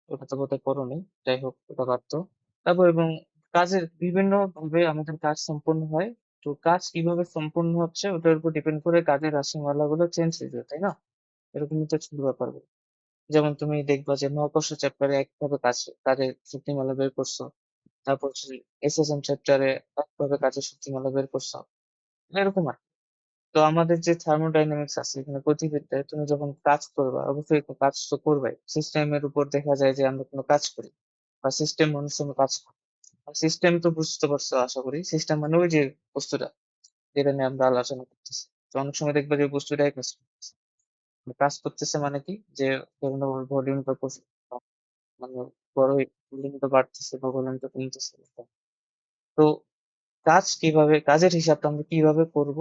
ওটা তো বোধহয় পড়োনি। যাই হোক ওটা বাদ দাও। তারপর এবং কাজের বিভিন্ন ভাবে আমাদের কাজ সম্পন্ন হয়। তো কাজ কিভাবে সম্পন্ন হচ্ছে ওটার উপর ডিপেন্ড করে কাজের রাশিমালাগুলো চেঞ্জ হয়ে যায়, তাই না? এরকমই তো ছিল ব্যাপারগুলো। যেমন তুমি দেখবা যে মহাকর্ষ চ্যাপ্টারে একভাবে কাজের শক্তিমালা বের করছো। তারপর হচ্ছে এসএসএম চ্যাপ্টারে একভাবে কাজের শক্তিমালা বের করছো। এরকম আরকি। তো আমাদের যে থার্মোডাইনামিক্স আছে এখানে গতিবিদ্যায় তুমি যখন কাজ করবা অবশ্যই তো কাজ তো করবাই। সিস্টেমের উপর দেখা যায় যে আমরা কোনো কাজ করি বা সিস্টেম মানুষের জন্য কাজ করে। সিস্টেম তো বুঝতে পারছো আশা করি। সিস্টেম মানে ওই যে বস্তুটা যেটা নিয়ে আমরা আলোচনা করতেছি। তো অনেক সময় দেখবা যে বস্তুটাই কাজ করতেছে। কাজ করতেছে মানে কি যে ধরে নাও ভলিউম বড়ই ভলিউমটা বাড়তেছে বা ভলিউমটা কমতেছে। তো কাজের হিসাবটা আমরা কিভাবে করব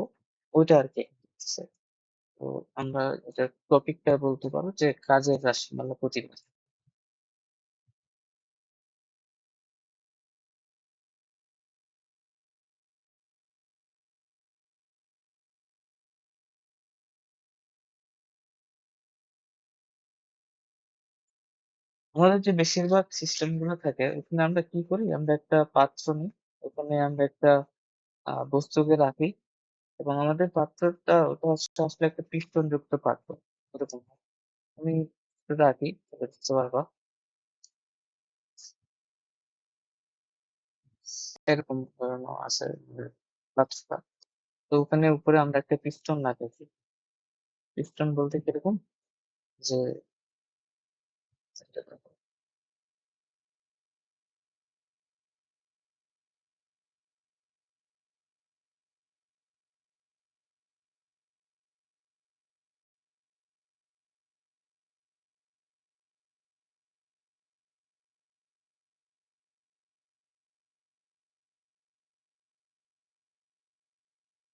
ওইটা আর কি আছে। তো আমরা এটা টপিকটা বলতে পারো যে কাজের রাশিমালা প্রতিবেদন। আমাদের যে বেশিরভাগ সিস্টেম গুলো থাকে ওখানে আমরা কি করি, আমরা একটা পাত্র নিই, ওখানে আমরা একটা বস্তুকে রাখি এবং আমাদের পাত্রটা ওটা হচ্ছে আসলে একটা পিস্টন যুক্ত পাত্র। এরকম হয়। আমি একটু রাখি তাহলে বুঝতে পারবা। এরকম ধরনের আছে আমাদের পাত্রটা। তো ওখানে উপরে আমরা একটা পিস্টন লাগাইছি। পিস্টন বলতে কিরকম, যে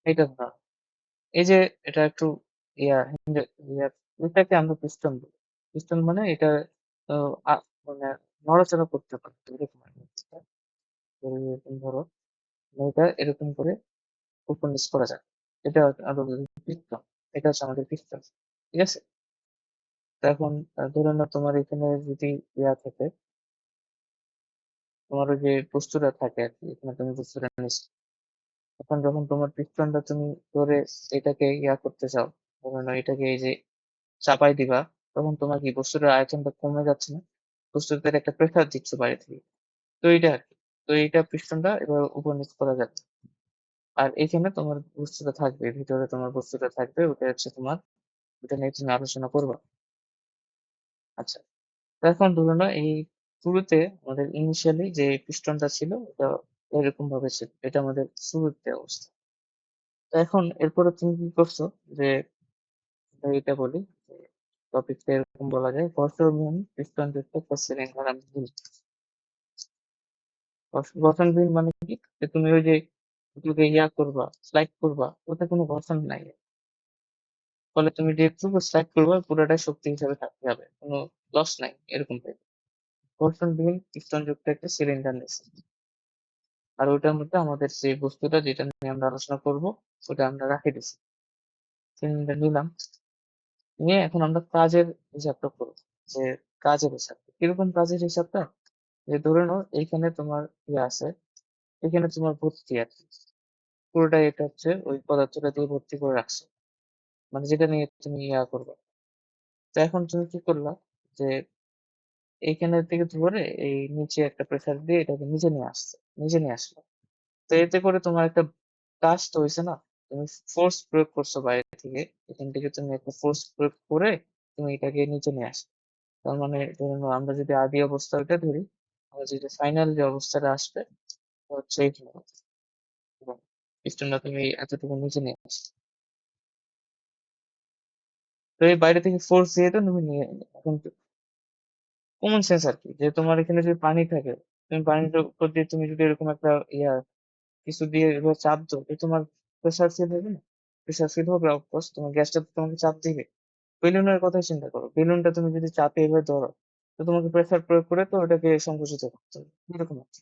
এটা ধরো, এই যে এটা একটু ইয়া ইয়া এটাকে আমরা পিস্টন বলি। পিস্টন মানে এটা মানে নড়াচড়া করতে পারে এরকম আর কি। তো এরকম ধরো, এটা এরকম করে উপর নিচ করা যায়। এটা আরো পিস্টন, এটা হচ্ছে আমাদের পিস্টন। ঠিক আছে? তো এখন ধরে নাও তোমার এখানে যদি ইয়া থাকে, তোমার ওই যে বস্তুটা থাকে আর কি, এখানে তুমি বস্তুটা নিচ্ছ। এখন যখন তোমার পিস্টনটা তুমি ধরে এটাকে ইয়া করতে চাও, ধরে নাও এটাকে এই যে চাপাই দিবা, তখন তোমার কি বস্তুটার আয়তনটা কমে যাচ্ছে না? বস্তুটার একটা প্রেসার দিচ্ছে বাইরে থেকে। তো এইটা আর কি। তো এইটা পিস্টনটা এবার উপর নিচ করা যাবে। আর এখানে তোমার বস্তুটা থাকবে, ভিতরে তোমার বস্তুটা থাকবে, ওটা হচ্ছে তোমার, ওটা নিয়ে তুমি আলোচনা করবা। আচ্ছা, তো এখন ধরে নাও এই শুরুতে আমাদের ইনিশিয়ালি যে পিস্টনটা ছিল এটা এরকম ভাবে ছিল, এটা আমাদের শুরুতে অবস্থা। তো এখন এরপরে তুমি কি করছো, যে এটা বলি, টপিকটা এরকম বলা যায়: ঘর্ষণহীন পিস্টন যুক্ত একটা সিলিন্ডার আমি বলি। ঘর্ষণহীন মানে কি, যে তুমি ওই যে ওটাকে ইয়া করবা, স্লাইড করবা, ওটা কোনো ঘর্ষণ নাই। ফলে তুমি যেটুকু স্লাইড করবা পুরোটাই শক্তি হিসাবে থাকতে হবে, কোনো লস নাই এরকম টাইপ। ঘর্ষণবিহীন পিস্টন যুক্ত একটা সিলিন্ডার নিচ্ছে, আর ওটার মধ্যে আমাদের যে বস্তুটা যেটা নিয়ে আমরা আলোচনা করব ওটা আমরা রাখে দিচ্ছি। সিলিন্ডার নিলাম, নিয়ে এখন আমরা কাজের হিসাবটা করবো। যে কাজের হিসাব কিরকম, কাজের হিসাবটা, যে ধরে নাও এইখানে তোমার ইয়ে আছে, এখানে তোমার ভর্তি আছে, পুরোটাই এটা হচ্ছে ওই পদার্থটা দিয়ে ভর্তি করে রাখছো, মানে যেটা নিয়ে তুমি ইয়া করবে। তো এখন তুমি কি করলা, যে এইখানের থেকে ধরে এই নিচে একটা প্রেসার দিয়ে এটাকে নিচে নিয়ে আসলো। তো এতে করে তোমার একটা কাজ তো হয়েছে না, তুমি ফোর্স প্রয়োগ করছো বাইরে থেকে, এখান থেকে তুমি একটা ফোর্স প্রয়োগ করে তুমি এটাকে নিচে নিয়ে আসো। তার মানে ধরে নাও আমরা যদি আদি অবস্থাটা ধরি, আমরা যদি ফাইনাল যে অবস্থাটা আসবে তা হচ্ছে এইখানে, এবং পিস্টনটা তুমি এতটুকু নিচে নিয়ে আসছো। তো এই বাইরে থেকে ফোর্স দিয়ে তো তুমি নিয়ে, এখন কমন সেন্স আর কি, যে তোমার এখানে যদি পানি থাকে, তুমি পানিটার উপর দিয়ে তুমি যদি এরকম একটা ইয়া কিছু দিয়ে এভাবে চাপ দাও, তো তোমার প্রেসার ফিল হবে না? প্রেসার ফিল হবে, অফকোর্স তোমার গ্যাসটা তো তোমাকে চাপ দিবে। বেলুনের কথাই চিন্তা করো, বেলুনটা তুমি যদি চাপে এভাবে ধরো, তো তোমাকে প্রেসার প্রয়োগ করে তো ওটাকে সংকুচিত করতে হবে, এরকম আর কি।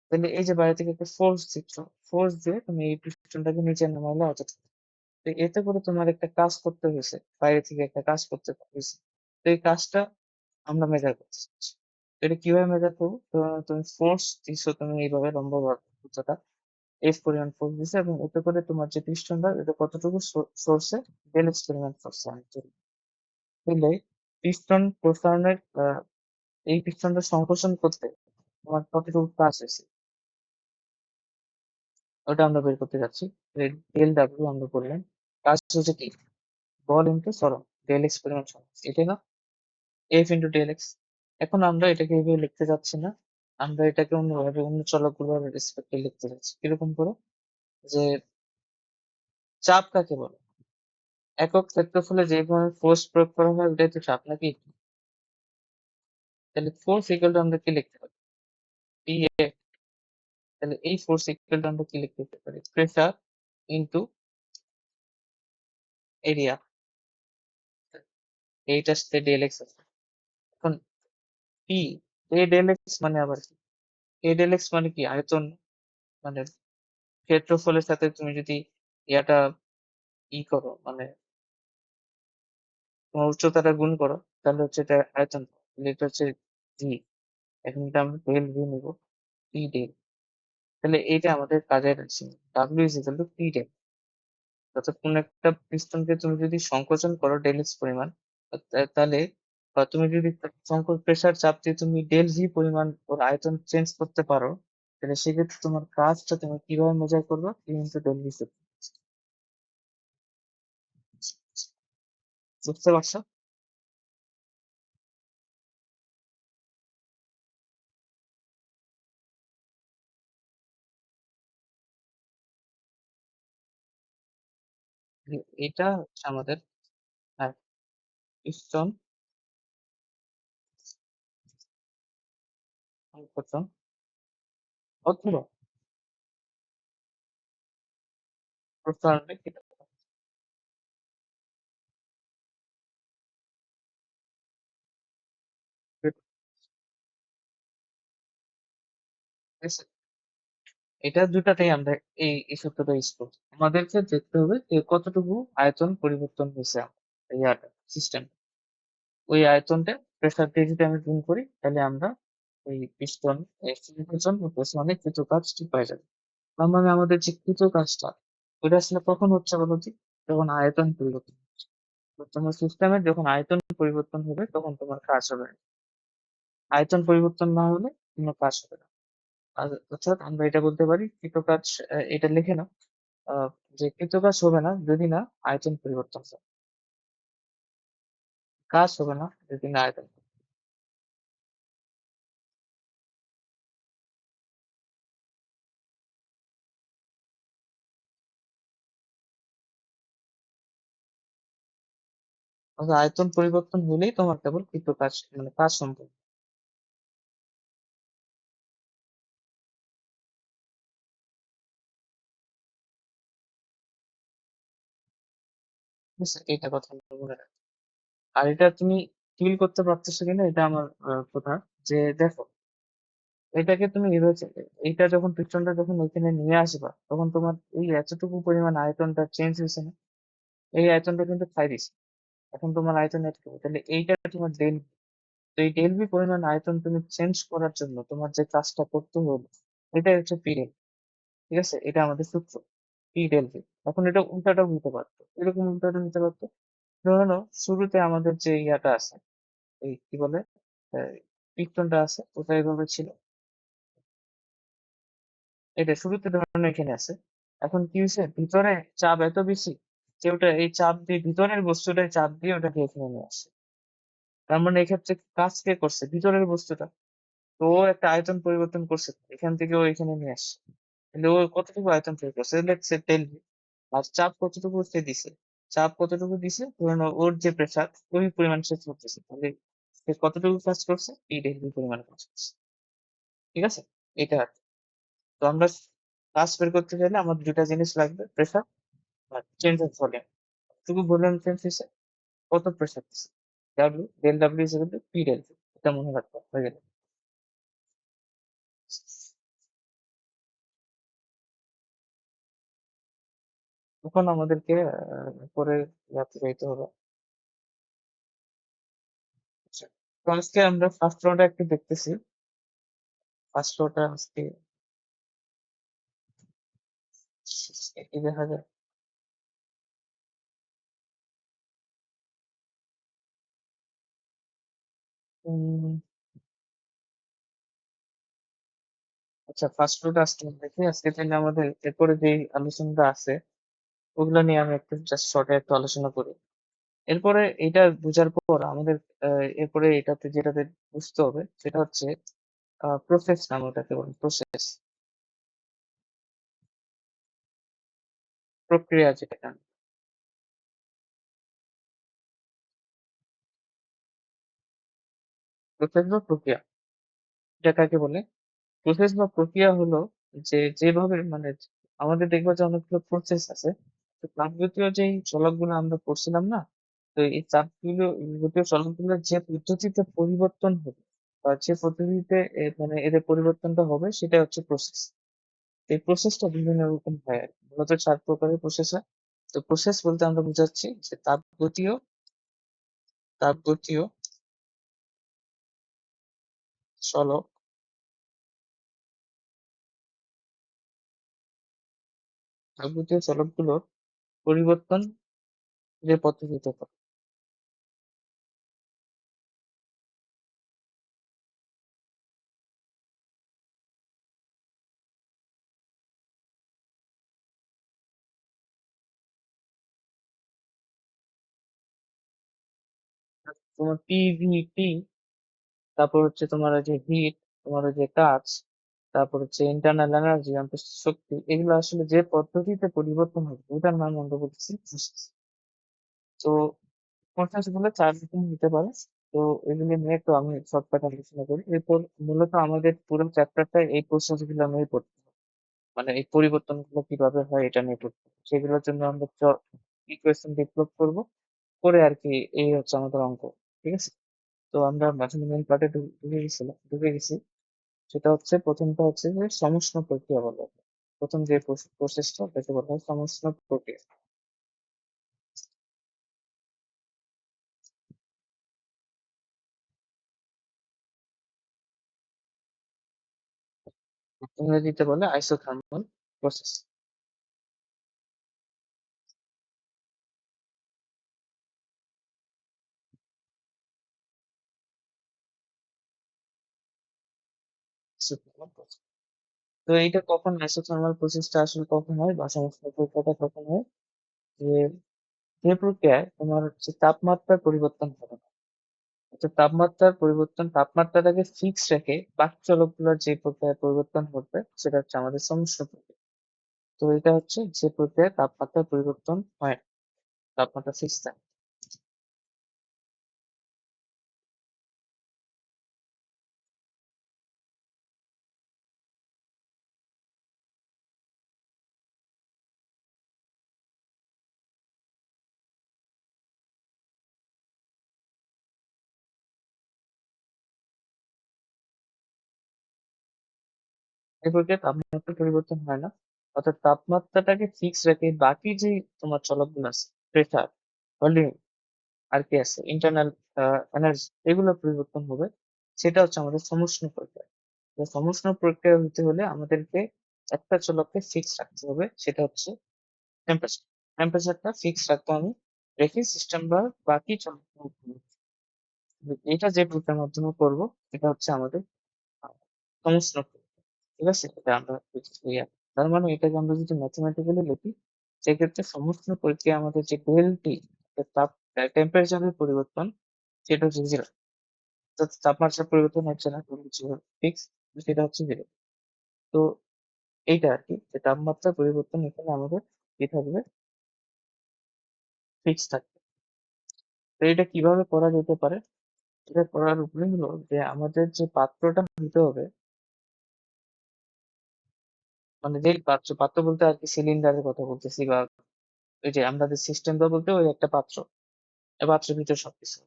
তাহলে এই যে বাইরে থেকে একটা ফোর্স দিচ্ছ, ফোর্স দিয়ে তুমি এই পিস্টনটাকে নিচে নামাইলে অতটুকু। তো এতে করে তোমার একটা কাজ করতে হয়েছে, বাইরে থেকে একটা কাজ করতে হয়েছে। তো এই কাজটা আমরা মেজার করতে চাচ্ছি। তো এটা কিভাবে মেজার করবো, তো তুমি ফোর্স দিচ্ছ, তুমি এইভাবে লম্বা উচ্চতা এফ পরিমাণ ফোর্স দিছে, এবং এতে করে তোমার যে পিস্টনটা এটা কতটুকু সোর্সে ডেল এক্স পরিমাণ ফোর্স বুঝলে, পিস্টন প্রসারণের এই পিস্টনটা সংকোচন করতে তোমার কতটুকু কাজ হয়েছে ওটা আমরা বের করতে যাচ্ছি। ডেল ডাব্লিউ আমরা বললাম, কাজ হচ্ছে কি, বল ইনটু সরণ, ডেল এক্স পরিমাণ সরণ, এটাই না, এফ ইনটু ডেল এক্স। এখন আমরা এটাকে এইভাবে লিখতে যাচ্ছি না, আমরা এটাকে অন্যভাবে, অন্য চলকগুলোর রেসপেক্টে লিখতে যাচ্ছি। কিরকম করে, যে চাপ কাকে বলে, একক ক্ষেত্রফলে যে ধরনের ফোর্স প্রয়োগ করা হয় ওটাই তো চাপ নাকি? তাহলে ফোর্স ইকুয়াল টু আমরা কি লিখতে পারি? P A. তাহলে এই ফোর্স ইকুয়াল টু আমরা কি লিখতে পারি? Pressure into area. এইটা আসছে ডেল এক্স আছে। এখন পি এ ডেল এক্স মানে আবার কি? এ ডেল এক্স মানে কি? আয়তন, মানে ক্ষেত্রফলের সাথে তুমি যদি ইয়াটা করো, মানে তোমার উচ্চতাটা গুণ করো, তাহলে হচ্ছে এটা আয়তন। তাহলে এটা হচ্ছে জি। এখন এটা আমরা ডেল ভি নিব, পি ডেল। তাহলে এইটা আমাদের কাজের আছে, W is equal to P del. অর্থাৎ কোন একটা পিস্টনকে তুমি যদি সংকোচন করো ডেল এক্স পরিমাণ, তাহলে বা তুমি যদি প্রেসার চাপ দিয়ে তুমি ডেল ভি পরিমাণ ওর আয়তন চেঞ্জ করতে পারো, তাহলে সেক্ষেত্রে তোমার কাজটা তুমি কিভাবে মেজার করবে? P into del V. বুঝতে পারছো? এটা হচ্ছে আমাদের পিস্টন সংকোচন অথবা প্রসারণে কি এটা দুটাতেই আমরা এই সূত্রটা ইউজ করবো। আমাদেরকে দেখতে হবে যে কতটুকু আয়তন পরিবর্তন হয়েছে ইয়াটা সিস্টেম। ওই আয়তনটা প্রেসার দিয়ে যদি আমি গুণ করি, তাহলে আমরা ওই পিস্টন সংকোচন ও প্রসারণে কৃত কাজটি পাই যাবে। তার মানে আমাদের যে কৃত কাজটা, ওটা আসলে কখন হচ্ছে বলো তো? যখন আয়তন পরিবর্তন হচ্ছে। তো তোমার সিস্টেমের যখন আয়তন পরিবর্তন হবে তখন তোমার কাজ হবে না। আয়তন পরিবর্তন না হলে কোনো কাজ হবে না। আর অর্থাৎ আমরা এটা বলতে পারি কৃতকাজ। এটা লিখে নাও, আহ, যে কৃতকাজ হবে না যদি না আয়তন পরিবর্তন হয়। কাজ হবে না যদি না আয়তন। অর্থাৎ আয়তন পরিবর্তন হলেই তোমার কেবল কৃতকাজ, মানে কাজ সম্ভব। ঠিক আছে, এইটা কথা আমরা মনে রাখবো। আর এটা তুমি ফিল করতে পারতেছো কিনা এটা আমার কথা। যে দেখো, এটাকে তুমি এভাবে এইটা যখন পিস্টনটা যখন ওইখানে নিয়ে আসবা, তখন তোমার এই এতটুকু পরিমাণ আয়তনটা চেঞ্জ হয়েছে না? এই আয়তনটা কিন্তু খাই দিছে। এখন তোমার আয়তন এতটুকু, তাহলে এইটা তোমার ডেল। তো এই ডেল ভি পরিমাণ আয়তন তুমি চেঞ্জ করার জন্য তোমার যে কাজটা করতে হলো, এটাই হচ্ছে পি ডেল। ঠিক আছে, এটা আমাদের সূত্র, পি ডেল ভি। এখন এটা উল্টাটাও হতে পারতো, এরকম উল্টাটা হতে পারতো। ধরে নাও শুরুতে আমাদের যে ইয়াটা আছে, এই কি বলে, পিস্টনটা আছে, ওটা এভাবে ছিল। এটা শুরুতে ধরে নাও এখানে আছে। এখন কি হয়েছে, ভিতরে চাপ এত বেশি যে ওটা এই চাপ দিয়ে ভিতরের বস্তুটাই চাপ দিয়ে ওটাকে এখানে নিয়ে আসে। তার মানে এক্ষেত্রে কাজ কে করছে? ভিতরের বস্তুটা। তো ও একটা আয়তন পরিবর্তন করছে, এখান থেকে ও এখানে নিয়ে আসছে। তাহলে ও কতটুকু আয়তন তৈরি করছে? Let's say tell V. আর চাপ কতটুকু সে দিছে? চাপ কতটুকু দিছে? ধরে নাও ওর যে প্রেসার ওই পরিমাণ সে করতেছে, তাহলে সে কতটুকু কাজ করছে? এই ডেল ভি পরিমাণ কাজ করছে। ঠিক আছে, এটা আর কি। তো আমরা কাজ বের করতে চাইলে আমাদের দুটা জিনিস লাগবে, প্রেসার আর চেঞ্জ অফ ভলিউম। টুকু ভলিউম চেঞ্জ হয়েছে, কত প্রেসার দিছে? W, del W is equal to P del V. এটা মনে রাখতে হয়ে গেল। এখন আমাদেরকে পরে রাত্রে যেতে হবে। আচ্ছা, তো আজকে আমরা ফার্স্ট লটা একটু দেখতেছি। ফার্স্ট লটা আজকে কি দেখা যায়? উম, আচ্ছা, ফার্স্ট লটা আজকে দেখি। আজকে তাহলে আমাদের এরপরে যে আলোচনাটা আছে ওগুলো নিয়ে আমি একটু জাস্ট শর্টে একটু আলোচনা করি। এরপরে এটা বোঝার পর আমাদের এরপরে এটাতে যেটাতে বুঝতে হবে সেটা হচ্ছে প্রসেস, নাম ওটাকে বলে প্রসেস, প্রক্রিয়া যেটা। প্রসেস বা প্রক্রিয়া। এটা কাকে বলে? প্রসেস বা প্রক্রিয়া হলো যে যেভাবে মানে আমাদের দেখবা যে অনেকগুলো প্রসেস আছে। তো তাপগতীয় যেই চলকগুলো আমরা পড়ছিলাম না? তো এই তাপগুলো গতীয় চলকগুলোর যে পদ্ধতিতে পরিবর্তন হবে বা যে পদ্ধতিতে মানে এদের পরিবর্তনটা হবে সেটা হচ্ছে প্রসেস। এই প্রসেসটা বিভিন্ন রকম হয় আরকি। মূলত ৪ প্রকারের প্রসেস হয়। তো প্রসেস বলতে আমরা বুঝাচ্ছি যে তাপগতীয় চলক তাপগতীয় চলকগুলোর পরিবর্তন যে পদ্ধতিতে হয়। তোমার PVT, তারপর হচ্ছে তোমার ওই যে হিট, তোমার ওই যে কাজ, তারপর হচ্ছে ইন্টারনাল এনার্জি, আন্তঃস্থিত শক্তি, এগুলো আসলে যে পদ্ধতিতে পরিবর্তন হবে ওটার নাম আমরা বলতেছি প্রসেস। তো প্রসেস গুলো ৪ রকম হতে পারে। তো এগুলো নিয়ে একটু আমি শর্টকাট আলোচনা করি। এরপর মূলত আমাদের পুরো চ্যাপ্টারটা এই প্রসেস গুলো নিয়ে পড়তে হবে। মানে এই পরিবর্তন গুলো কিভাবে হয় এটা নিয়ে পড়তে হবে। সেগুলোর জন্য আমরা ইকুয়েশন ডেভেলপ করব। করে আর কি এই হচ্ছে আমাদের অঙ্ক। ঠিক আছে? তো আমরা মাঝখানে মেইন পার্টে ঢুকে গেছি। সেটা হচ্ছে প্রথমটা হচ্ছে যে সমুষ্ণ প্রক্রিয়া বলা হয়। প্রথম যে প্রসেসটা তাকে বলা হয় সমুষ্ণ প্রক্রিয়া। ইংরেজিতে বলে আইসোথার্মাল প্রসেস। তো এইটা কখন আইসোথার্মাল প্রসেসটা আসলে কখন হয় বা সমুষ্ণ প্রক্রিয়াটা কখন হয়? যে যে প্রক্রিয়ায় তোমার হচ্ছে তাপমাত্রার পরিবর্তন হবে না। অর্থাৎ তাপমাত্রার পরিবর্তন তাপমাত্রাটাকে ফিক্স রেখে বাকি চলকগুলোর যে প্রক্রিয়ায় পরিবর্তন ঘটবে সেটা হচ্ছে আমাদের সমুষ্ণ প্রক্রিয়া। তো এটা হচ্ছে যে প্রক্রিয়ায় তাপমাত্রার পরিবর্তন হয় না, তাপমাত্রা ফিক্স থাকে। এই প্রক্রিয়ায় তাপমাত্রার পরিবর্তন হয় না। অর্থাৎ তাপমাত্রাটাকে ফিক্স রেখে বাকি যে তোমার চলকগুলো আছে, প্রেসার, ভলিউম আর কি আছে, ইন্টারনাল এনার্জি, এগুলো পরিবর্তন হবে। সেটা হচ্ছে আমাদের সমুষ্ণ প্রক্রিয়া। তো সমুষ্ণ প্রক্রিয়া হতে হলে আমাদেরকে একটা চলককে ফিক্স রাখতে হবে, সেটা হচ্ছে টেম্পারেচার। টেম্পারেচারটা ফিক্স রাখতে হবে, রেখে সিস্টেম বা বাকি চলক, এটা যে প্রক্রিয়ার মাধ্যমে করব এটা হচ্ছে আমাদের আহ, সমুষ্ণ প্রক্রিয়া। ঠিক আছে? এটা আমরা ইয়া, তার মানে এটাকে আমরা যদি ম্যাথমেটিক্যালি লিখি, সেক্ষেত্রে সমুষ্ণ প্রক্রিয়া আমাদের যে ডেল-টি, তাপ টেম্পারেচারের পরিবর্তন, সেটা হচ্ছে 0। অর্থাৎ তাপমাত্রার পরিবর্তন হচ্ছে না, কোনো কিছু ফিক্স, সেটা হচ্ছে 0। তো এইটা আরকি যে তাপমাত্রার পরিবর্তন এখানে আমাদের কি থাকবে? ফিক্স থাকবে। তো এটা কিভাবে করা যেতে পারে? এটা করার উপায় হলো যে আমাদের যে পাত্রটা নিতে হবে, মানে যেই পাত্র বলতে আরকি সিলিন্ডারের কথা বলতেছি, বা ওই যে আমাদের সিস্টেমটা বলতে ওই একটা পাত্র। এই পাত্রের ভিতর সবকিছু।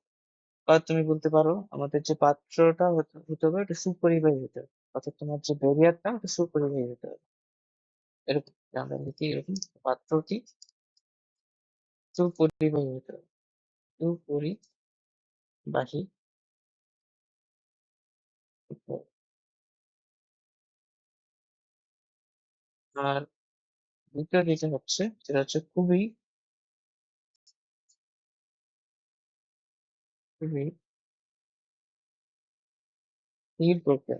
বা তুমি বলতে পারো আমাদের যে পাত্রটা হতে হবে এটা সুপরিবাহী হতে হবে। অর্থাৎ তোমার যে ব্যারিয়ারটা ওটা সুপরিবাহী হতে হবে। এরকম আমরা লিখি এরকম, পাত্রটি সুপরিবাহী হতে হবে। সুপরিবাহী হতে হবে। আর দ্বিতীয় যেটা হচ্ছে সেটা হচ্ছে খুবই স্থির প্রক্রিয়া।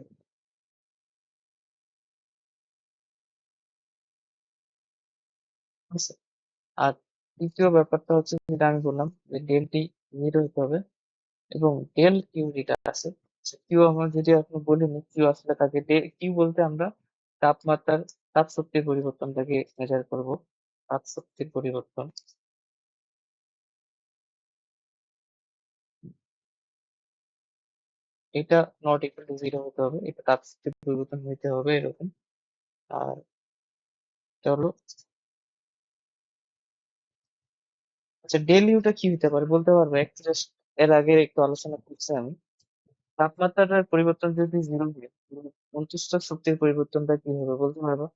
ঠিক আছে? আর তৃতীয় ব্যাপারটা হচ্ছে যেটা আমি বললাম যে ডেল-টি 0 হতে হবে, এবং ডেল কিউ যেটা আছে, কিউ আমরা যদি এখনো বলিনি, কিউ আসলে থাকে কিউ বলতে আমরা তাপমাত্রার তাপ শক্তির পরিবর্তনটাকে মেজার করব। তাপ শক্তির পরিবর্তন, এটা নট ইকুয়াল টু জিরো হতে হবে, এটা তাপশক্তির পরিবর্তন হইতে হবে এরকম। আর চলো, আচ্ছা ডেল ইউটা কি হতে পারে বলতে পারবে একটু? জাস্ট এর আগে একটু আলোচনা করছি আমি। তাপমাত্রার পরিবর্তন যদি জিরো হয়, অন্তঃস্থ শক্তির পরিবর্তনটা কি হবে বলতে পারবে?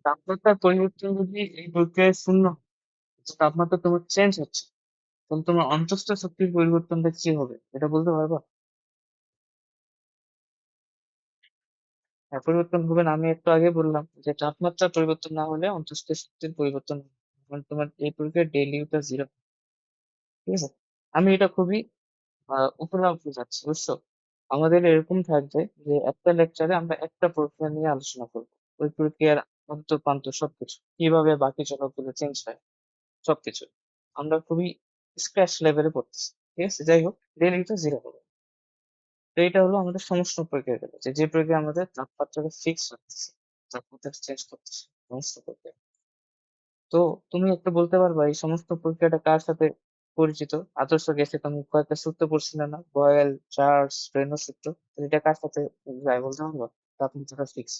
তাপমাত্রার পরিবর্তন যদি এই প্রক্রিয়ায় শূন্য হয়, যে তাপমাত্রা তোমার চেঞ্জ হচ্ছে, তাহলে তোমার অন্তঃস্থ শক্তির পরিবর্তনটা কি হবে এটা বলতে পারবা? হ্যাঁ, পরিবর্তন হবে না, আমি একটু আগে বললাম যে তাপমাত্রা পরিবর্তন না হলে অন্তঃস্থ শক্তির পরিবর্তন হবে না। মানে তোমার এই প্রক্রিয়ায় ডেল ইউটা জিরো। ঠিক আছে, আমি এটা খুবই উপরে উপরে যাচ্ছি বুঝছো। আমাদের এরকম থাকবে যে একটা লেকচারে আমরা একটা প্রক্রিয়া নিয়ে আলোচনা করবো, ওই প্রক্রিয়ার অন্তর্পান্ত সবকিছু কিভাবে বাকি চলকগুলো চেঞ্জ হয় সবকিছু আমরা খুবই স্ক্র্যাচ লেভেলে পড়তেছি। ঠিক আছে, যাই হোক, ডেল ইউটা জিরো হবে। তো এটা হলো আমাদের সমস্ত প্রক্রিয়া গেল, যে যে প্রক্রিয়া আমাদের তাপমাত্রাকে ফিক্স রাখতেছে, তাপমাত্রা চেঞ্জ করতেছে, সমস্ত প্রক্রিয়া। তো তুমি একটু বলতে পারবা এই সমস্ত প্রক্রিয়াটা কার সাথে পরিচিত? আদর্শ গ্যাসে তুমি কয়েকটা সূত্র পড়ছিলে না, বয়েল, চার্লস, রেনো সূত্র? তো এটা কার সাথে যায় বলতে পারবো? তাপমাত্রা ফিক্স।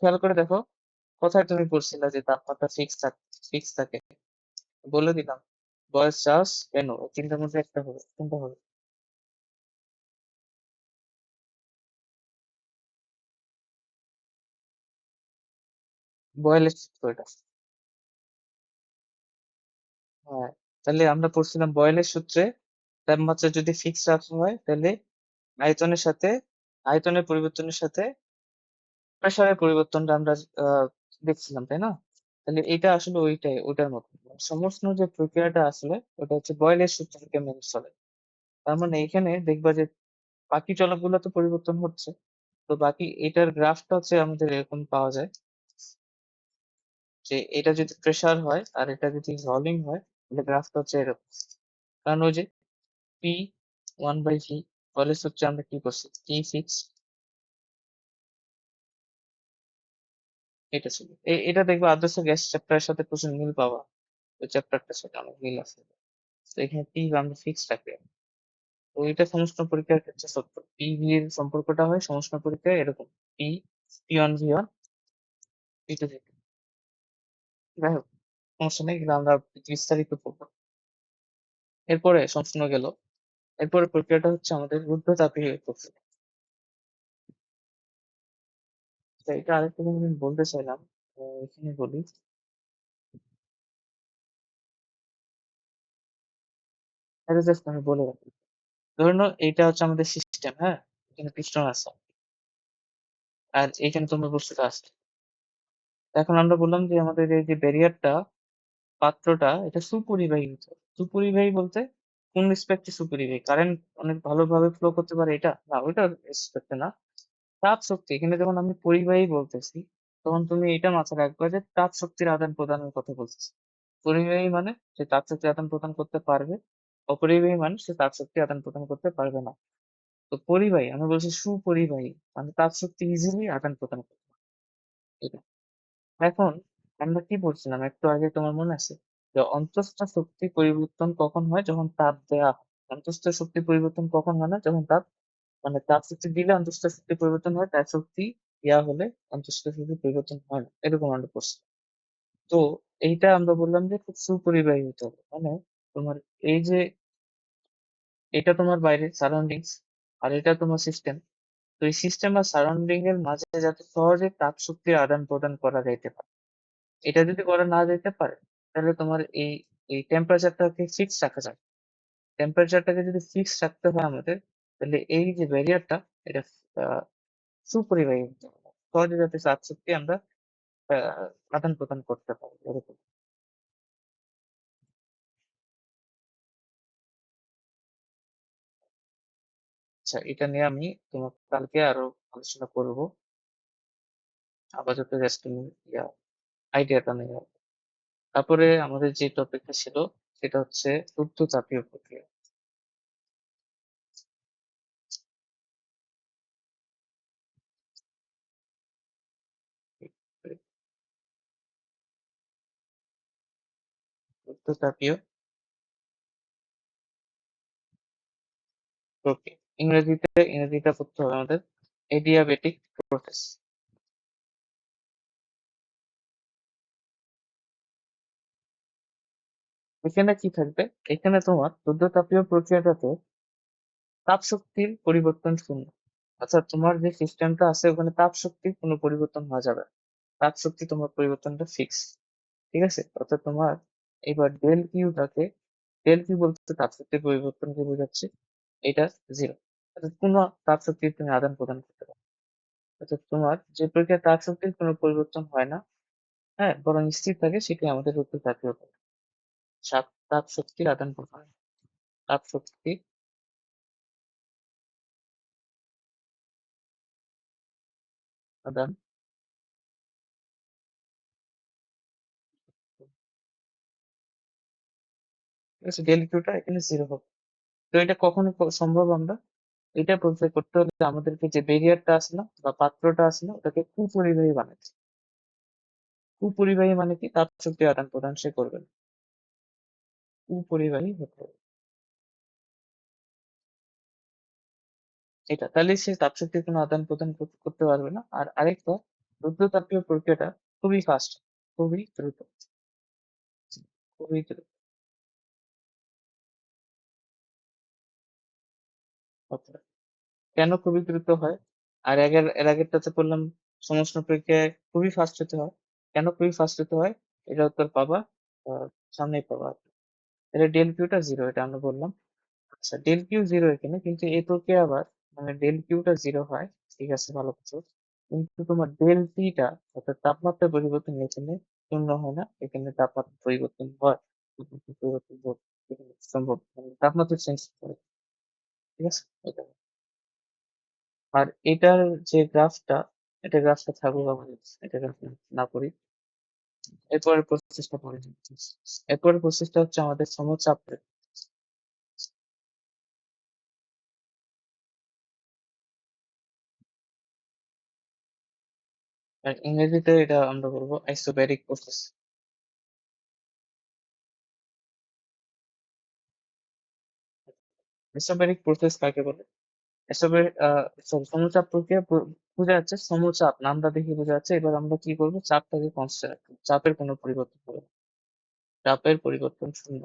খেয়াল করে দেখো, কোথায় তুমি পড়ছিলা যে তাপমাত্রা ফিক্স থাকে? বলে দিলাম, বয়েল, চার্লস, রেনো, এই তিনটার মধ্যে একটা হবে, কোনটা হবে? বয়েলের সূত্র এটা। হ্যাঁ, তাহলে আমরা পড়ছিলাম বয়েলের সূত্রে তাপমাত্রা যদি ফিক্স রাখা হয় তাহলে আয়তনের সাথে, আয়তনের পরিবর্তনের সাথে প্রেসারের পরিবর্তনটা আমরা আহ, দেখছিলাম, তাই না? তাহলে এটা আসলে ওইটার মতো, মানে সমস্ত যে প্রক্রিয়াটা আসলে ওটা হচ্ছে বয়েলের সূত্র থেকে মেনে চলে। তার মানে এখানে দেখবা যে বাকি চলকগুলো তো পরিবর্তন হচ্ছে। তো বাকি এটার গ্রাফটা হচ্ছে আমাদের এরকম পাওয়া যায়, যে এটা যদি প্রেসার হয় আর এটা যদি ভলিউম হয়, তাহলে গ্রাফটা হচ্ছে এরকম। কারণ ওই যে পি ওয়ান বাই ভি, বয়েলের সূত্রে আমরা কি করছি, টি ফিক্স, এটা ছিল। এটা দেখবে আদর্শ গ্যাস চ্যাপ্টারের সাথে প্রচুর মিল পাওয়া, ওই চ্যাপ্টারটার সাথে অনেক মিল আছে। তো এখানে পি আমরা ফিক্স রাখি। তো এটা সমস্ত পরীক্ষার ক্ষেত্রে সত্য, পি ভি এর সম্পর্কটা হয় সমস্ত পরীক্ষায় এরকম, P, P one V one, P two V two. যাই হোক, সমস্যা নেই, কিন্তু আমরা বিস্তারিত পড়বো। এরপরে সম্পূর্ণ গেল, এরপরে প্রক্রিয়াটা হচ্ছে আমাদের রুদ্ধতাপীয় প্রক্রিয়া। তো এটা আরেকটা জিনিস আমি বলতে চাইলাম, এখানে বলি। এটা জাস্ট আমি বলে রাখি, ধরে নাও এইটা হচ্ছে আমাদের সিস্টেম, হ্যাঁ, এখানে পিস্টন আছে আর এখানে তোমরা বস্তুটা আছে। এখন আমরা বললাম যে আমাদের এই যে ব্যারিয়ারটা, পাত্রটা, এটা সুপরিবাহী হতে হবে। সুপরিবাহী বলতে কোন রেসপেক্টে সুপরিবাহী? কারেন্ট অনেক ভালোভাবে ফ্লো করতে পারে এটা না, ওইটা রেসপেক্টে না। তাপ শক্তি, এখানে যখন আমি পরিবাহী বলতেছি, তখন তুমি এটা মাথায় রাখবে যে তাপ শক্তির আদান প্রদানের কথা বলতেছি। পরিবাহী মানে সে তাপ শক্তি আদান প্রদান করতে পারবে, অপরিবাহী মানে সে তাপ শক্তি আদান প্রদান করতে পারবে না। তো পরিবাহী, আমি বলছি সুপরিবাহী, মানে তাপ শক্তি ইজিলি আদান প্রদান করতে পারে, এটা। এখন আমরা কি বলছিলাম একটু আগে, তোমার মনে আছে যে অন্তঃস্থ শক্তি পরিবর্তন কখন হয়? যখন তাপ দেওয়া হয়। অন্তঃস্থ শক্তি পরিবর্তন কখন হয় না? যখন তাপ, মানে তাপ শক্তি দিলে অন্তঃস্থ শক্তি পরিবর্তন হয়, তাপ শক্তি দেওয়া হলে অন্তঃস্থ শক্তি পরিবর্তন হয় না, এরকম আমরা করছি। তো এইটা আমরা বললাম যে খুব সুপরিবাহী হতে হবে, মানে তোমার এই যে এটা তোমার বাইরে সারাউন্ডিংস আর এটা তোমার সিস্টেম। তো এই সিস্টেম আর সারাউন্ডিং এর মাঝে যাতে সহজে তাপ শক্তির আদান প্রদান করা যাইতে পারে, এটা যদি করা না যেতে পারে, তাহলে তোমার এই এই টেম্পারেচারটাকে ফিক্স রাখা যায়। টেম্পারেচারটাকে যদি ফিক্স রাখতে হয় আমাদের, তাহলে এই যে ব্যারিয়ারটা, এটা আহ, সুপরিবাহী হতে হবে, সহজে যাতে চাপ শক্তি আমরা আদান প্রদান করতে পারি এরকম। আচ্ছা, এটা নিয়ে আমি তোমাকে কালকে আরো আলোচনা করব, আপাতত জাস্ট তুমি আইডিয়াটা নেই। তারপরে আমাদের যে টপিকটা ছিল সেটা হচ্ছে ঊর্ধ্বতাপীয় প্রক্রিয়া। ঊর্ধ্বতাপীয় প্রক্রিয়া, ইংরেজিটা পড়তে হবে আমাদের এডিয়াবেটিক প্রসেস। এখানে কি থাকবে? এখানে তোমার ঊর্ধ্বতাপীয় প্রক্রিয়াটাতে তাপ শক্তির পরিবর্তন শূন্য, অর্থাৎ তোমার যে সিস্টেমটা আছে ওখানে তাপ শক্তির কোনো পরিবর্তন হওয়া যাবে না। তাপ শক্তি তোমার পরিবর্তনটা ফিক্স, ঠিক আছে? অর্থাৎ তোমার এবার ডেল কিউ বলতে তাপ শক্তির পরিবর্তনকে বোঝাচ্ছে, এটা জিরো, অর্থাৎ কোনো তাপ শক্তির তুমি আদান প্রদান করতে পারো। অর্থাৎ তোমার যে প্রক্রিয়া তাপ শক্তির কোনো পরিবর্তন হয় না, হ্যাঁ, বরং স্থির থাকে, সেটি আমাদের ঊর্ধ্বতাপীয় প্রক্রিয়া। তাপ শক্তির আদান প্রদান, তাপ শক্তির আদান, ঠিক আছে? ডেল কিউটা এখানে জিরো হবে। তো এটা কখনো সম্ভব? আমরা এটা করতে হলে আমাদেরকে যে বেরিয়ারটা আছে না বা পাত্রটা আছে না, ওটাকে কুপরিবাহী বানাতে। কুপরিবাহী মানে কি? তাপ শক্তি আদান প্রদান সে করবে না, কুপরিবাহী হতে হবে এটা, তাহলে সে তাপ শক্তির কোনো আদান প্রদান করতে পারবে না। আর আরেকটা, রুদ্রতাপীয় প্রক্রিয়াটা খুবই ফাস্ট, খুবই দ্রুত, খুবই দ্রুত। অর্থাৎ কেন খুবই দ্রুত হয়? আর এর আগেরটাতে বললাম সমষ্ণ প্রক্রিয়ায় খুবই ফাস্ট হতে হয়। কেন খুবই ফাস্ট হতে হয়? এটা উত্তর পাবা সামনেই পাবা। এটা ডেল কিউটা জিরো, এটা আমরা বললাম। আচ্ছা, ডেল কিউ জিরো এখানে, কিন্তু এই প্রক্রিয়া আবার মানে ডেল কিউটা জিরো হয়, ঠিক আছে, ভালো কিছু, কিন্তু তোমার ডেল টিটা অর্থাৎ তাপমাত্রা পরিবর্তন এখানে শূন্য হয় না, এখানে তাপমাত্রা পরিবর্তন হয়। তাপমাত্রা পরিবর্তন এখানে সম্ভব, মানে তাপমাত্রা চেঞ্জ করে, ঠিক আছে? এটা। আর এটার যে গ্রাফটা, এটা গ্রাফটা থাকুক আমাদের, এটা গ্রাফ না করি। এরপরের প্রসেসটা পড়ে নিই। এরপরের প্রসেসটা হচ্ছে আমাদের সমচাপ। আর ইংরেজিতে এটা আমরা বলবো আইসোব্যারিক প্রসেস। আইসোব্যারিক প্রসেস কাকে বলে? এসবের সমচাপ প্রক্রিয়া বোঝা যাচ্ছে, সমচাপ নামটা দেখে বোঝা যাচ্ছে। এবার আমরা কি করবো? চাপটাকে কনস্ট্যান্ট রাখবো, চাপের কোনো পরিবর্তন হবে না, চাপের পরিবর্তন শূন্য।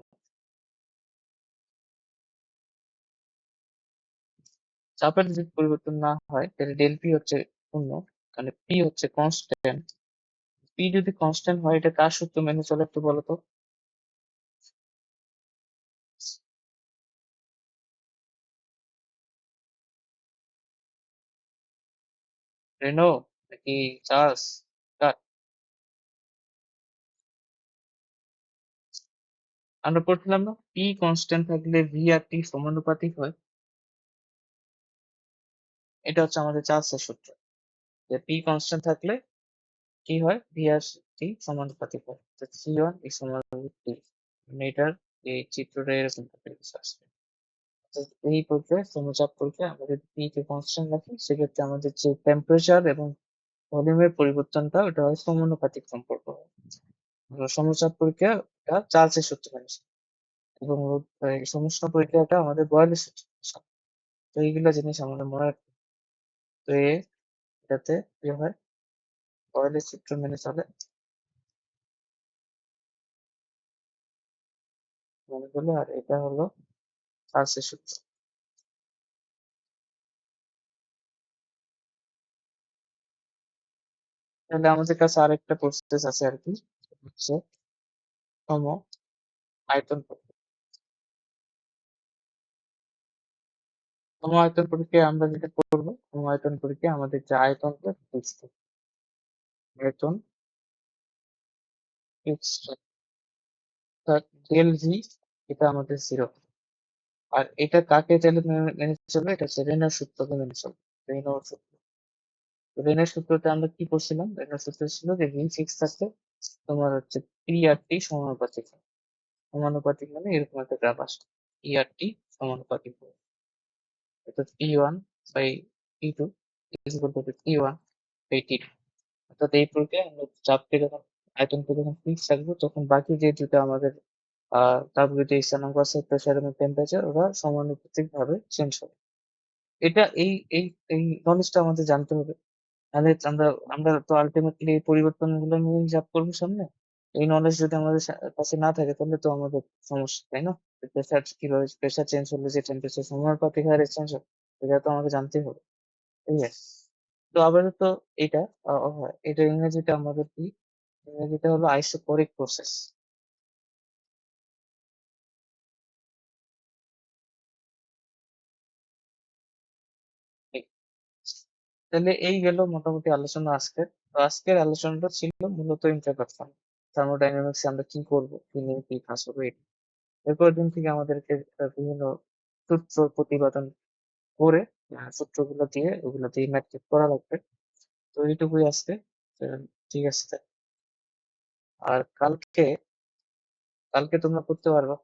চাপের যদি পরিবর্তন না হয় তাহলে ডেল পি হচ্ছে শূন্য, মানে পি হচ্ছে কনস্ট্যান্ট। পি যদি কনস্ট্যান্ট হয়, এটা কার সূত্র মেনে চলে একটু বলো তো? রেনো নাকি চার্লস? কার? আমরা পড়ছিলাম না, পি কনস্ট্যান্ট থাকলে ভি আর টি সমানুপাতিক হয়। এটা হচ্ছে আমাদের চার্লসের সূত্র, যে পি কনস্ট্যান্ট থাকলে কি হয়? ভি আর টি সমানুপাতিক হয়, সি ওয়ান এই সমান টি। মানে এটার এই চিত্রটা এরকম টাইপের কিছু আসবে। তো এই প্রক্রিয়া সমচাপ প্রক্রিয়া, আমরা যদি পি কে কনস্ট্যান্ট রাখি, সেক্ষেত্রে আমাদের যে টেম্পারেচার এবং ভলিউমের পরিবর্তনটা, ওটা হয় সমানুপাতিক সম্পর্ক হয়। সমচাপ প্রক্রিয়া এটা চার্লসের সূত্র মেনে, এবং এই সমষ্ণ প্রক্রিয়াটা আমাদের বয়েলের সূত্র মেনে। তো এইগুলা জিনিস আমাদের মনে রাখতে হবে। তো এটাতে কি হয়? বয়েলের সূত্র মেনে চলে, মনে করলে। আর এটা হলো চার্লসের সূত্র। তাহলে আমাদের কাছে আরেকটা প্রসেস আছে আর কি, হচ্ছে সম আয়তন প্রক্রিয়া। সম আয়তন প্রক্রিয়া আমরা যেটা করবো, সম আয়তন প্রক্রিয়া আমাদের যে আয়তনটা ফিক্সড, আয়তন ফিক্সড, অর্থাৎ ডেল ভি, এটা আমাদের জিরো। আর এটা কাকে চাইলে মেনে চলবে? এটা হচ্ছে রেনার সূত্রকে মেনে চলবে, রেনর সূত্র। রেনার সূত্রতে আমরা কি করছিলাম? রেনার সূত্র ছিল যে ভি ফিক্স থাকলে তোমার হচ্ছে পি আর টি সমানুপাতিক হয়। সমানুপাতিক মানে এরকম একটা গ্রাফ আসে। ERT সমানুপাতিক হবে। অর্থাৎ P1/P2 is equal to P1/T2। অর্থাৎ এই প্রক্রিয়ায় আমরা চাপকে যখন আয়তনকে যখন ফিক্স রাখবো তখন বাকি যে দুটো আমাদের তাপগতি স্থানাঙ্ক আছে প্রেসার এবং টেম্পারেচার ওরা সমানুপাতিক ভাবে চেঞ্জ হবে। এটা এই নলেজটা আমাদের জানতে হবে। নাহলে আমরা আমরা তো আলটিমেটলি এই পরিবর্তনগুলো নিয়েই জাপ করবো সামনে। এই নলেজ যদি আমাদের কাছে না থাকে তাহলে তো আমাদের সমস্যা, তাই না? প্রেসার কিভাবে প্রেসার চেঞ্জ হলে যে টেম্পারেচার সমানুপাতিক হারে চেঞ্জ হবে এটা তো আমাকে জানতেই হবে। ঠিক আছে? তো আপাতত এটা হয়। এটার ইংরেজিটা আমাদের কি? ইংরেজিটা হলো আইসোকরিক প্রসেস। তাহলে এই গেল মোটামুটি আলোচনা আজকের। তো আজকের আলোচনাটা ছিল মূলত ইন্ট্রোডাকশন। থার্মোডাইনামিক্স আমরা কি করব, কি নিয়ে কি কাজ করবো এটা। এরপরের দিন থেকে আমাদেরকে বিভিন্ন সূত্র প্রতিপাদন করে সূত্রগুলো দিয়ে ওগুলো দিয়ে ম্যাট্রিক করা লাগবে। তো এইটুকুই আজকে। ঠিক আছে। আর কালকে কালকে তোমরা করতে পারবা।